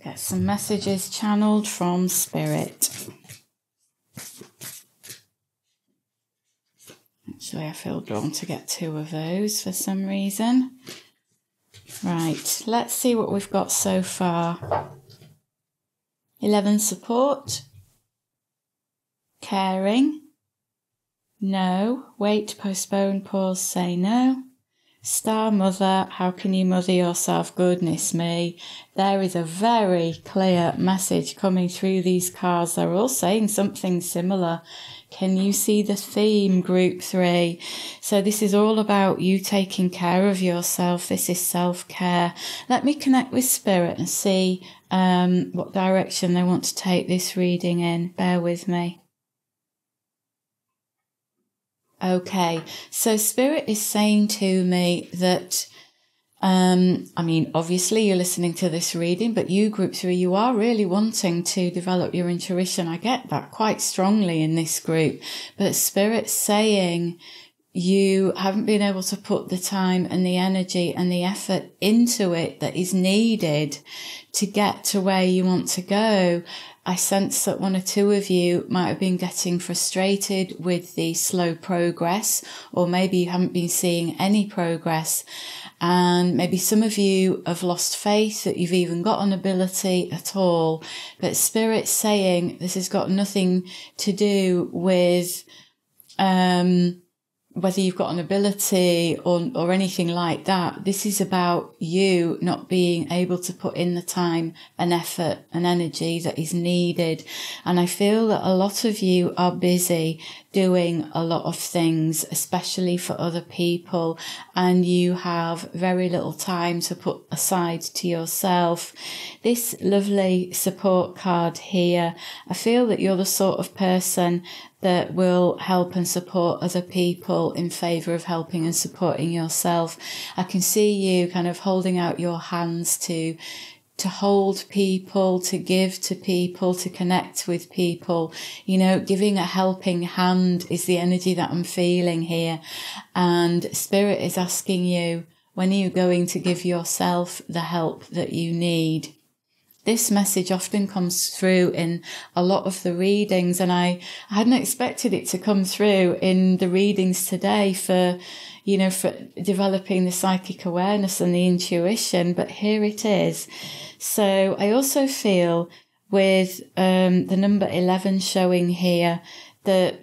Get some messages channeled from Spirit. Actually, I feel drawn to get 2 of those for some reason. Right, let's see what we've got so far. 11, support. Caring. No. Wait, postpone, pause, say no. Star Mother, how can you mother yourself? Goodness me. There is a very clear message coming through these cards. They're all saying something similar. Can you see the theme, Group 3? So this is all about you taking care of yourself. This is self-care. Let me connect with Spirit and see what direction they want to take this reading in. Bear with me. Okay, so Spirit is saying to me that, obviously you're listening to this reading, but you, Group 3, you are really wanting to develop your intuition. I get that quite strongly in this group, but Spirit's saying you haven't been able to put the time and the energy and the effort into it that is needed to get to where you want to go. I sense that 1 or 2 of you might have been getting frustrated with the slow progress, or maybe you haven't been seeing any progress. And maybe some of you have lost faith that you've even got an ability at all. But Spirit's saying this has got nothing to do with whether you've got an ability or anything like that. This is about you not being able to put in the time and effort and energy that is needed. And I feel that a lot of you are busy doing a lot of things, especially for other people, and you have very little time to put aside to yourself. This lovely support card here, I feel that you're the sort of person that will help and support other people in favour of helping and supporting yourself. I can see you kind of holding out your hands to to hold people, to give to people, to connect with people. You know, giving a helping hand is the energy that I'm feeling here. And Spirit is asking you, when are you going to give yourself the help that you need? This message often comes through in a lot of the readings, and I hadn't expected it to come through in the readings today for developing the psychic awareness and the intuition, but here it is. So I also feel with the number 11 showing here that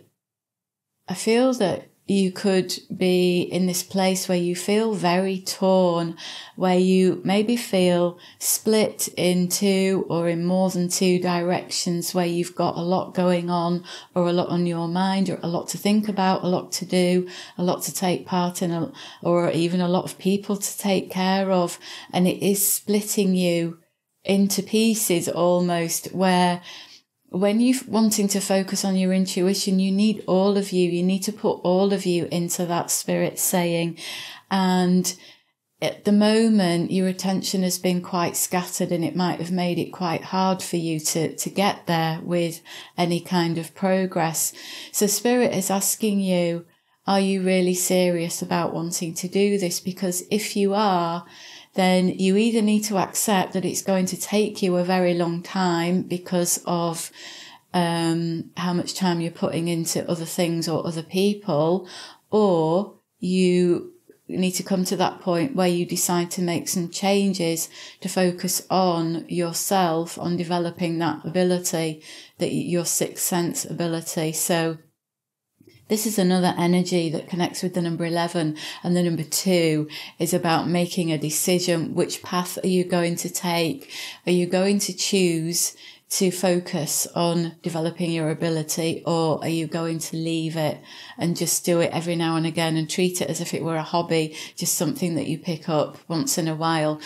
I feel that you could be in this place where you feel very torn, where you maybe feel split in two or in more than two directions, where you've got a lot going on or a lot on your mind or a lot to think about, a lot to do, a lot to take part in, or even a lot of people to take care of. And it is splitting you into pieces almost, where when you're wanting to focus on your intuition, you need all of you. You need to put all of you into that Spirit saying. And at the moment, your attention has been quite scattered, and it might have made it quite hard for you to get there with any kind of progress. So Spirit is asking you, are you really serious about wanting to do this? Because if you are, then you either need to accept that it's going to take you a very long time because of how much time you're putting into other things or other people, or you need to come to that point where you decide to make some changes to focus on yourself, on developing that ability, that your sixth sense ability. So this is another energy that connects with the number 11, and the number 2 is about making a decision. Which path are you going to take? Are you going to choose to focus on developing your ability, or are you going to leave it and just do it every now and again and treat it as if it were a hobby, just something that you pick up once in a while?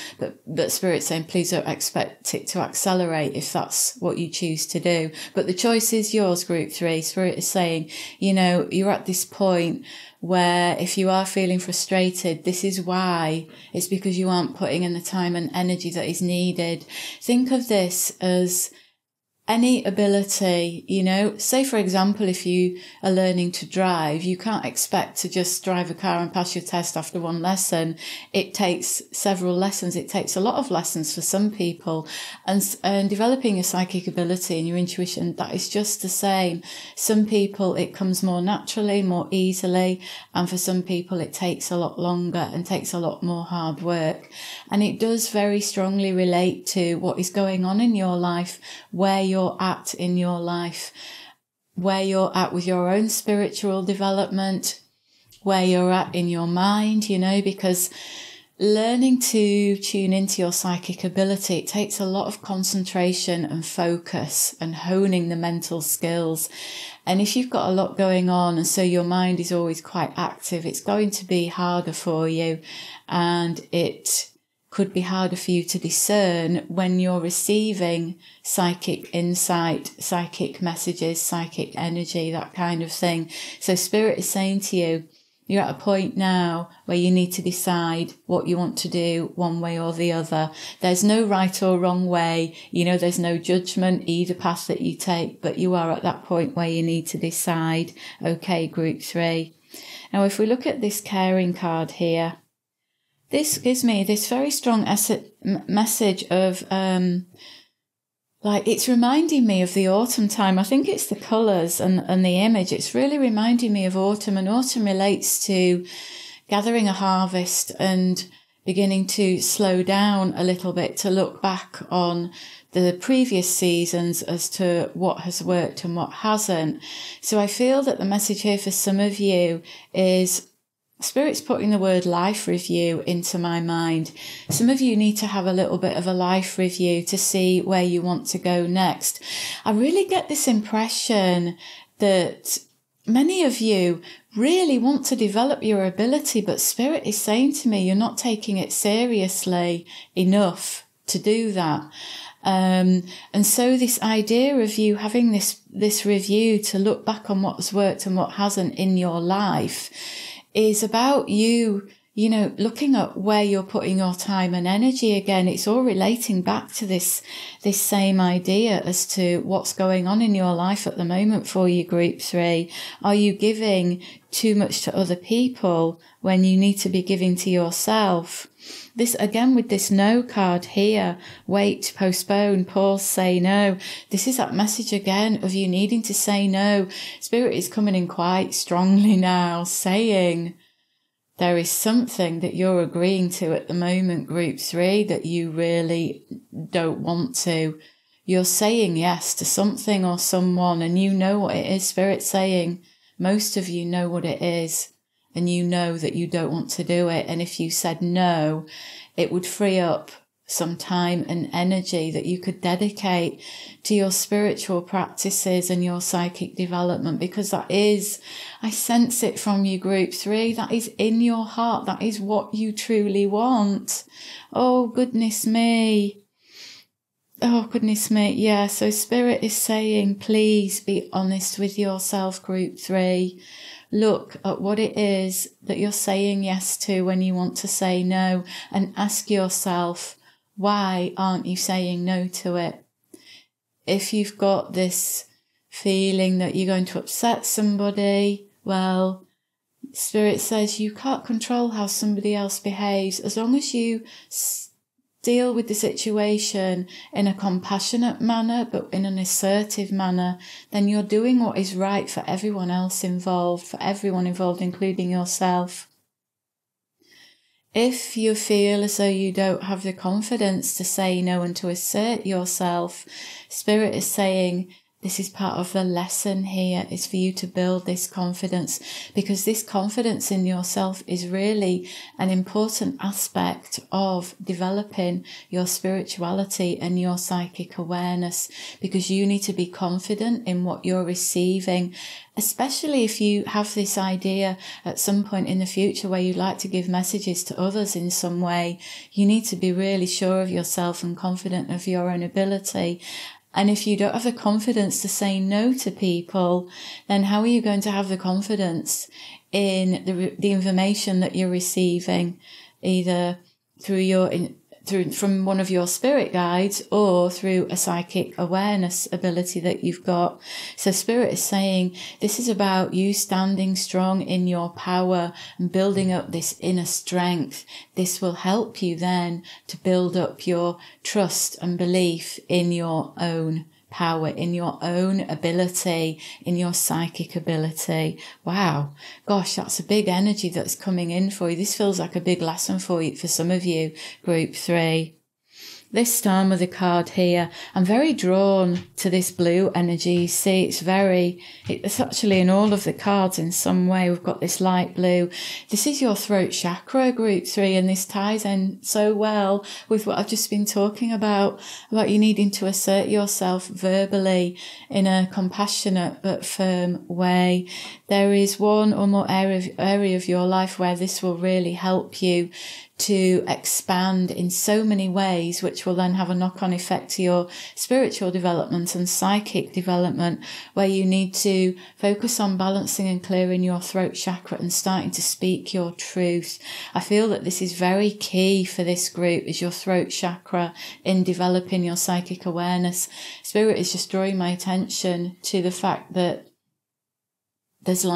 But Spirit's saying, please don't expect it to accelerate if that's what you choose to do. But the choice is yours, Group 3. Spirit is saying, you're at this point where if you are feeling frustrated, this is why. It's because you aren't putting in the time and energy that is needed. Think of this as any ability, say for example, if you are learning to drive, you can't expect to just drive a car and pass your test after one lesson. It takes several lessons. It takes a lot of lessons for some people, and developing your psychic ability and your intuition, that is just the same. Some people, it comes more naturally, more easily. And for some people, it takes a lot longer and takes a lot more hard work. And it does very strongly relate to what is going on in your life, where you're at in your life, where you're at with your own spiritual development, where you're at in your mind, because learning to tune into your psychic ability, it takes a lot of concentration and focus and honing the mental skills. And if you've got a lot going on, and so your mind is always quite active, it's going to be harder for you, and it could be harder for you to discern when you're receiving psychic insight, psychic messages, psychic energy, that kind of thing. So Spirit is saying to you, you're at a point now where you need to decide what you want to do one way or the other. There's no right or wrong way. There's no judgment either path that you take, but you are at that point where you need to decide. Okay, Group 3. Now, if we look at this caring card here, this gives me this very strong message of, it's reminding me of the autumn time. I think it's the colours and the image. It's really reminding me of autumn, and autumn relates to gathering a harvest and beginning to slow down a little bit to look back on the previous seasons as to what has worked and what hasn't. So I feel that the message here for some of you is Spirit's putting the word life review into my mind. Some of you need to have a little bit of a life review to see where you want to go next. I really get this impression that many of you really want to develop your ability, but Spirit is saying to me, you're not taking it seriously enough to do that. And so this idea of you having this review to look back on what has worked and what hasn't in your life is about you looking at where you're putting your time and energy again, it's all relating back to this same idea as to what's going on in your life at the moment for you, Group 3. Are you giving too much to other people when you need to be giving to yourself? This, again, with this no card here, wait, postpone, pause, say no. This is that message again of you needing to say no. Spirit is coming in quite strongly now, saying there is something that you're agreeing to at the moment, Group 3, that you really don't want to. You're saying yes to something or someone, and you know what it is. Spirit's saying, most of you know what it is. And you know that you don't want to do it. And if you said no, it would free up some time and energy that you could dedicate to your spiritual practices and your psychic development, because that is, I sense it from you, Group 3, that is in your heart. That is what you truly want. Oh, goodness me. Oh, goodness me. Yeah, so Spirit is saying, please be honest with yourself, Group 3. Look at what it is that you're saying yes to when you want to say no, and ask yourself, why aren't you saying no to it? If you've got this feeling that you're going to upset somebody, well, Spirit says you can't control how somebody else behaves. As long as you deal with the situation in a compassionate manner, but in an assertive manner, then you're doing what is right for everyone else involved, including yourself. If you feel as though you don't have the confidence to say no and to assert yourself, Spirit is saying, this is part of the lesson here, is for you to build this confidence, because this confidence in yourself is really an important aspect of developing your spirituality and your psychic awareness, because you need to be confident in what you're receiving, especially if you have this idea at some point in the future where you'd like to give messages to others in some way. You need to be really sure of yourself and confident of your own ability. And if you don't have the confidence to say no to people, then how are you going to have the confidence in the information that you're receiving, either from one of your spirit guides or through a psychic awareness ability that you've got? So Spirit is saying this is about you standing strong in your power and building up this inner strength. This will help you then to build up your trust and belief in your own power, in your own ability, in your psychic ability. Wow. Gosh, that's a big energy that's coming in for you. This feels like a big lesson for you, for some of you, Group 3. This Star Mother card here, I'm very drawn to this blue energy. You see, it's actually in all of the cards in some way. We've got this light blue. This is your throat chakra, Group 3, and this ties in so well with what I've just been talking about you needing to assert yourself verbally in a compassionate but firm way. There is one or more area of your life where this will really help you to expand in so many ways, which will then have a knock-on effect to your spiritual development and psychic development, where you need to focus on balancing and clearing your throat chakra and starting to speak your truth. I feel that this is very key for this group, is your throat chakra in developing your psychic awareness. Spirit is just drawing my attention to the fact that there's the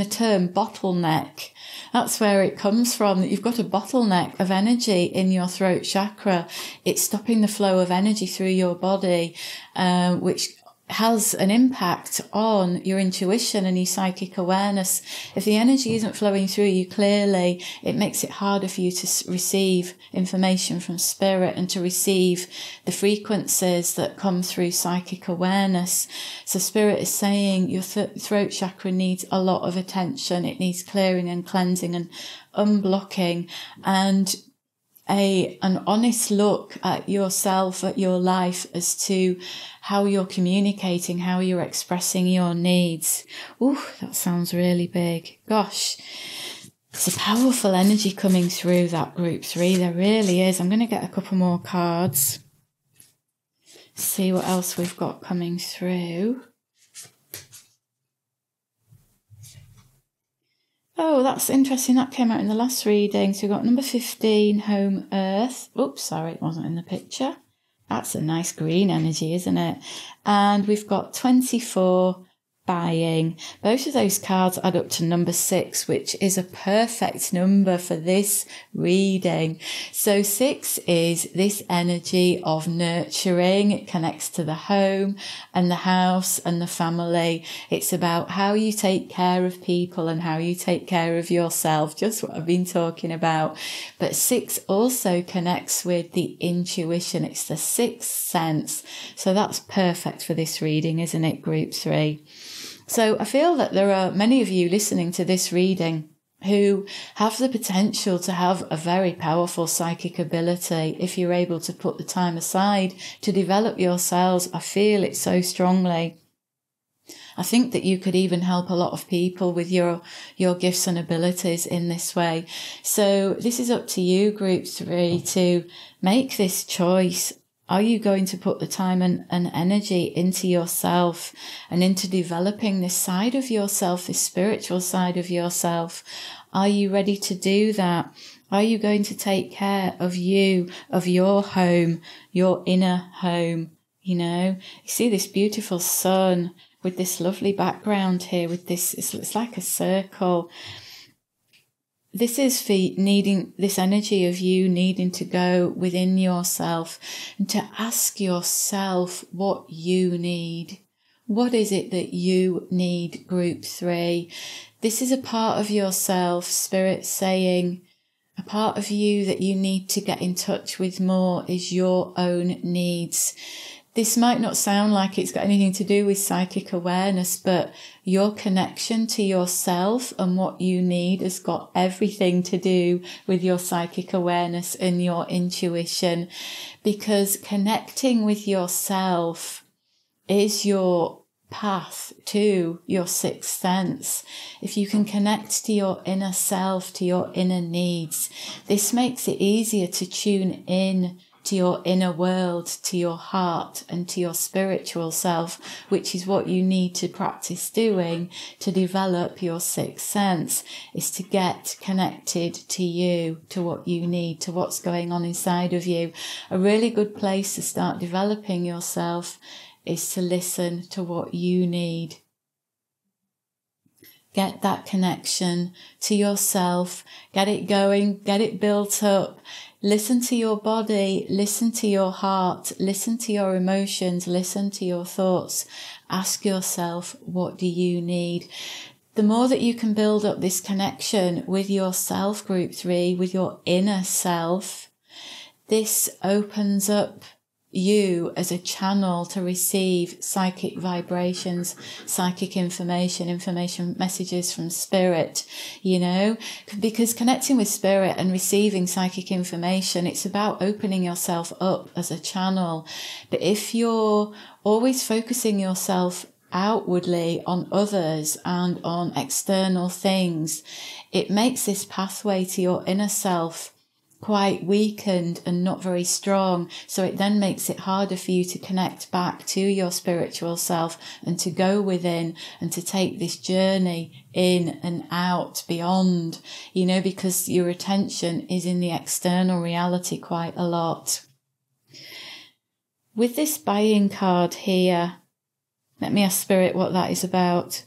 term bottleneck. That's where it comes from, that you've got a bottleneck of energy in your throat chakra. It's stopping the flow of energy through your body, which has an impact on your intuition and your psychic awareness. If the energy isn't flowing through you clearly, it makes it harder for you to receive information from Spirit and to receive the frequencies that come through psychic awareness. So Spirit is saying your throat chakra needs a lot of attention. It needs clearing and cleansing and unblocking, and an honest look at yourself, at your life, as to how you're communicating, how you're expressing your needs. Ooh, that sounds really big. Gosh, there's a powerful energy coming through that, Group 3. There really is. I'm going to get a couple more cards. See what else we've got coming through. Oh, that's interesting. That came out in the last reading. So we've got number 15, Home Earth. Oops, sorry, it wasn't in the picture. That's a nice green energy, isn't it? And we've got 24, Buying. Both of those cards add up to number 6, which is a perfect number for this reading. So 6 is this energy of nurturing. It connects to the home and the house and the family. It's about how you take care of people and how you take care of yourself, just what I've been talking about. But 6 also connects with the intuition. It's the sixth sense. So that's perfect for this reading, isn't it, Group 3? So I feel that there are many of you listening to this reading who have the potential to have a very powerful psychic ability if you're able to put the time aside to develop yourselves. I feel it so strongly. I think that you could even help a lot of people with your gifts and abilities in this way. So this is up to you, Group 3, to make this choice. Are you going to put the time and energy into yourself and into developing this side of yourself, this spiritual side of yourself? Are you ready to do that? Are you going to take care of you, of your home, your inner home? You know, you see this beautiful sun with this lovely background here with this, it's like a circle. This is for needing this energy of you needing to go within yourself and to ask yourself what you need. What is it that you need, Group 3? This is a part of yourself, Spirit saying, a part of you that you need to get in touch with more is your own needs. This might not sound like it's got anything to do with psychic awareness, but your connection to yourself and what you need has got everything to do with your psychic awareness and your intuition, because connecting with yourself is your path to your sixth sense. If you can connect to your inner self, to your inner needs, this makes it easier to tune in to your inner world, to your heart and to your spiritual self, which is what you need to practice doing to develop your sixth sense, is to get connected to you, to what you need, to what's going on inside of you. A really good place to start developing yourself is to listen to what you need. Get that connection to yourself, get it going, get it built up. Listen to your body, listen to your heart, listen to your emotions, listen to your thoughts. Ask yourself, what do you need? The more that you can build up this connection with yourself, Group 3, with your inner self, this opens up you as a channel to receive psychic vibrations, psychic information messages from spirit, you know, because connecting with spirit and receiving psychic information, it's about opening yourself up as a channel. But if you're always focusing yourself outwardly on others and on external things, it makes this pathway to your inner self quite weakened and not very strong. So it then makes it harder for you to connect back to your spiritual self and to go within and to take this journey in and out beyond, you know, because your attention is in the external reality quite a lot. With this buying card here, let me ask Spirit what that is about.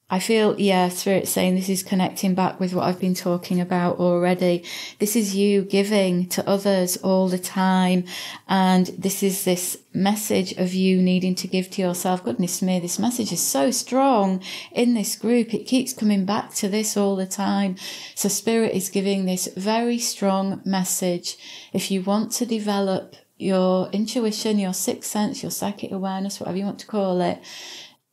I feel, Spirit saying this is connecting back with what I've been talking about already. This is you giving to others all the time. And this is this message of you needing to give to yourself. Goodness me, this message is so strong in this group. It keeps coming back to this all the time. So Spirit is giving this very strong message. If you want to develop your intuition, your sixth sense, your psychic awareness, whatever you want to call it,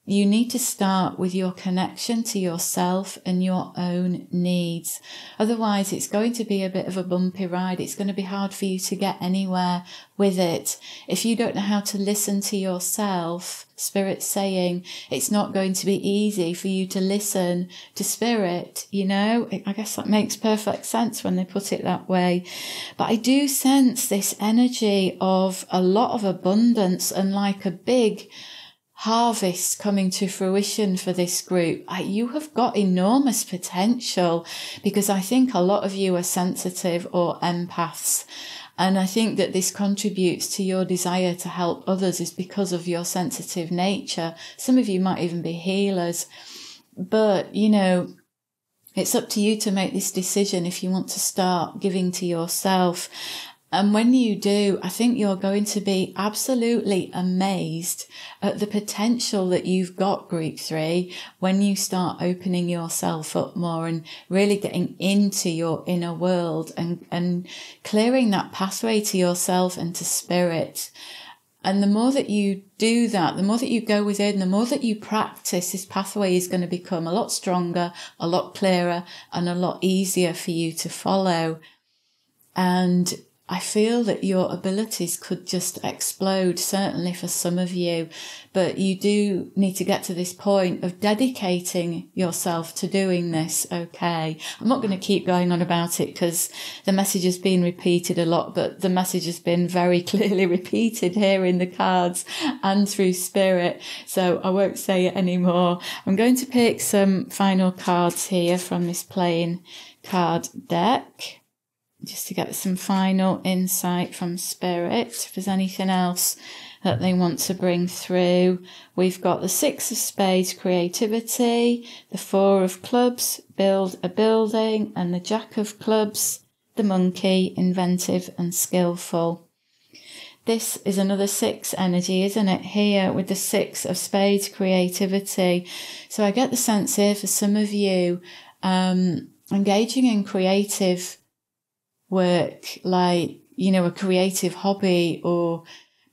you need to start with your connection to yourself and your own needs. Otherwise, it's going to be a bit of a bumpy ride. It's going to be hard for you to get anywhere with it. If you don't know how to listen to yourself, Spirit's saying it's not going to be easy for you to listen to Spirit. You know, I guess that makes perfect sense when they put it that way. But I do sense this energy of a lot of abundance and like a big harvest coming to fruition for this group. You have got enormous potential, because I think a lot of you are sensitive or empaths. And I think that this contributes to your desire to help others is because of your sensitive nature. Some of you might even be healers. But, you know, it's up to you to make this decision if you want to start giving to yourself. And when you do, I think you're going to be absolutely amazed at the potential that you've got, Group 3, when you start opening yourself up more and really getting into your inner world and clearing that pathway to yourself and to spirit. And the more that you do that, the more that you go within, the more that you practice, this pathway is going to become a lot stronger, a lot clearer, and a lot easier for you to follow. And I feel that your abilities could just explode, certainly for some of you, but you do need to get to this point of dedicating yourself to doing this, okay? I'm not going to keep going on about it because the message has been repeated a lot, but the message has been very clearly repeated here in the cards and through spirit, so I won't say it anymore. I'm going to pick some final cards here from this playing card deck, just to get some final insight from spirit. If there's anything else that they want to bring through. We've got the 6 of Spades, creativity, the 4 of Clubs, build a building, and the Jack of Clubs, the monkey, inventive and skillful. This is another 6 energy, isn't it, here with the 6 of Spades, creativity. So I get the sense here for some of you, engaging in creative work, like, you know, a creative hobby or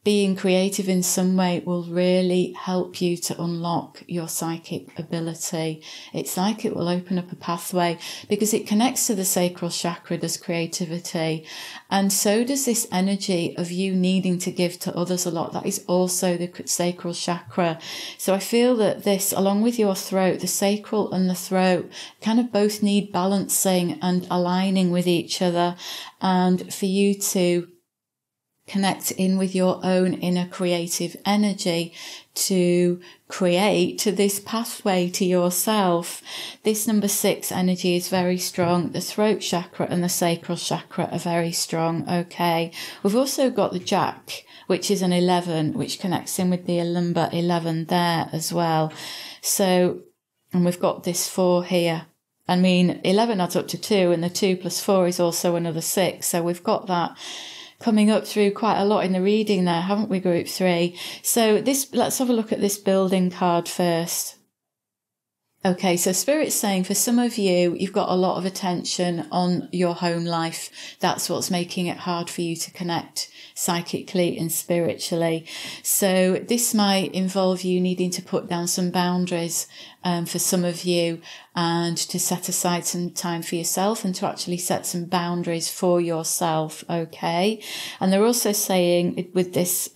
being creative in some way will really help you to unlock your psychic ability. It's like it will open up a pathway because it connects to the sacral chakra, does creativity. And so does this energy of you needing to give to others a lot. That is also the sacral chakra. So I feel that this, along with your throat, the sacral and the throat kind of both need balancing and aligning with each other. And for you to connect in with your own inner creative energy to create this pathway to yourself. This number 6 energy is very strong. The throat chakra and the sacral chakra are very strong. Okay. We've also got the Jack, which is an 11, which connects in with the number 11 there as well. So, and we've got this 4 here. I mean, 11 adds up to 2, and the 2 plus 4 is also another 6. So we've got that coming up through quite a lot in the reading there, haven't we, Group 3? So let's have a look at this building card first. Okay, so Spirit's saying for some of you, you've got a lot of attention on your home life. That's what's making it hard for you to connect psychically and spiritually. So this might involve you needing to put down some boundaries for some of you, and to set aside some time for yourself and to actually set some boundaries for yourself, okay? And they're also saying with this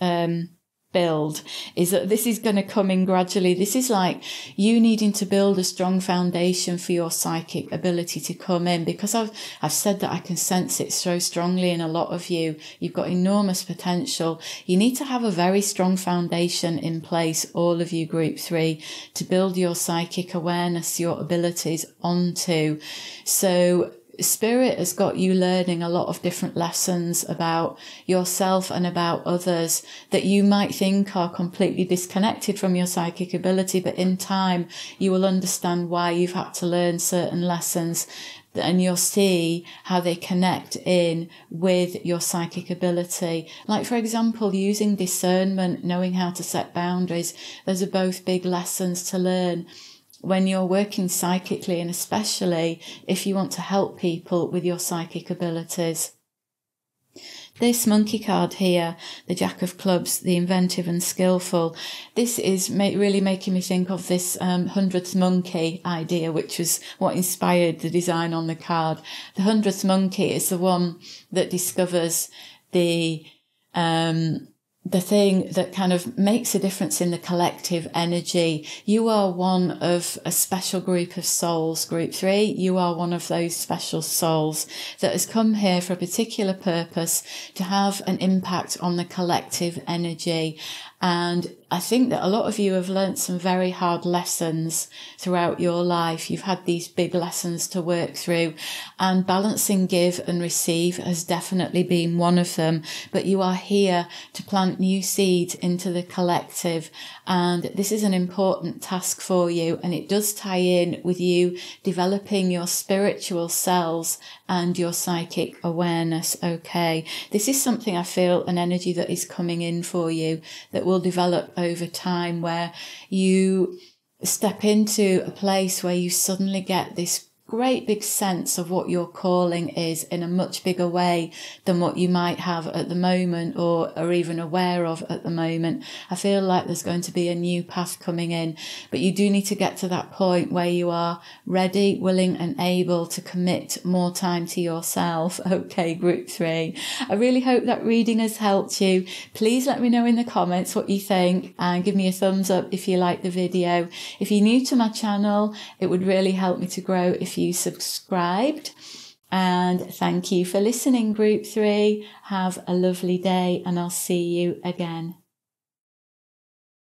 build is that this is going to come in gradually. This is like you needing to build a strong foundation for your psychic ability to come in, because I've said that I can sense it so strongly in a lot of you. You've got enormous potential. You need to have a very strong foundation in place, all of you, Group 3, to build your psychic awareness, your abilities onto. So Spirit has got you learning a lot of different lessons about yourself and about others that you might think are completely disconnected from your psychic ability, but in time you will understand why you've had to learn certain lessons, and you'll see how they connect in with your psychic ability. Like, for example, using discernment, knowing how to set boundaries. Those are both big lessons to learn when you're working psychically, and especially if you want to help people with your psychic abilities. This monkey card here, the Jack of Clubs, the inventive and skillful, this is really making me think of this 100th monkey idea, which was what inspired the design on the card. The 100th monkey is the one that discovers the thing that kind of makes a difference in the collective energy. You are one of a special group of souls, Group 3. You are one of those special souls that has come here for a particular purpose, to have an impact on the collective energy. And I think that a lot of you have learnt some very hard lessons throughout your life. You've had these big lessons to work through, and balancing give and receive has definitely been one of them. But you are here to plant new seeds into the collective. And this is an important task for you. And it does tie in with you developing your spiritual selves and your psychic awareness. Okay. This is something I feel, an energy that is coming in for you that will develop over time, where you step into a place where you suddenly get this great big sense of what your calling is in a much bigger way than what you might have at the moment or are even aware of at the moment. I feel like there's going to be a new path coming in, but you do need to get to that point where you are ready, willing and able to commit more time to yourself. Okay, group 3. I really hope that reading has helped you. Please let me know in the comments what you think and give me a thumbs up if you like the video. If you're new to my channel, it would really help me to grow if you subscribed. And thank you for listening, group 3. Have a lovely day and I'll see you again.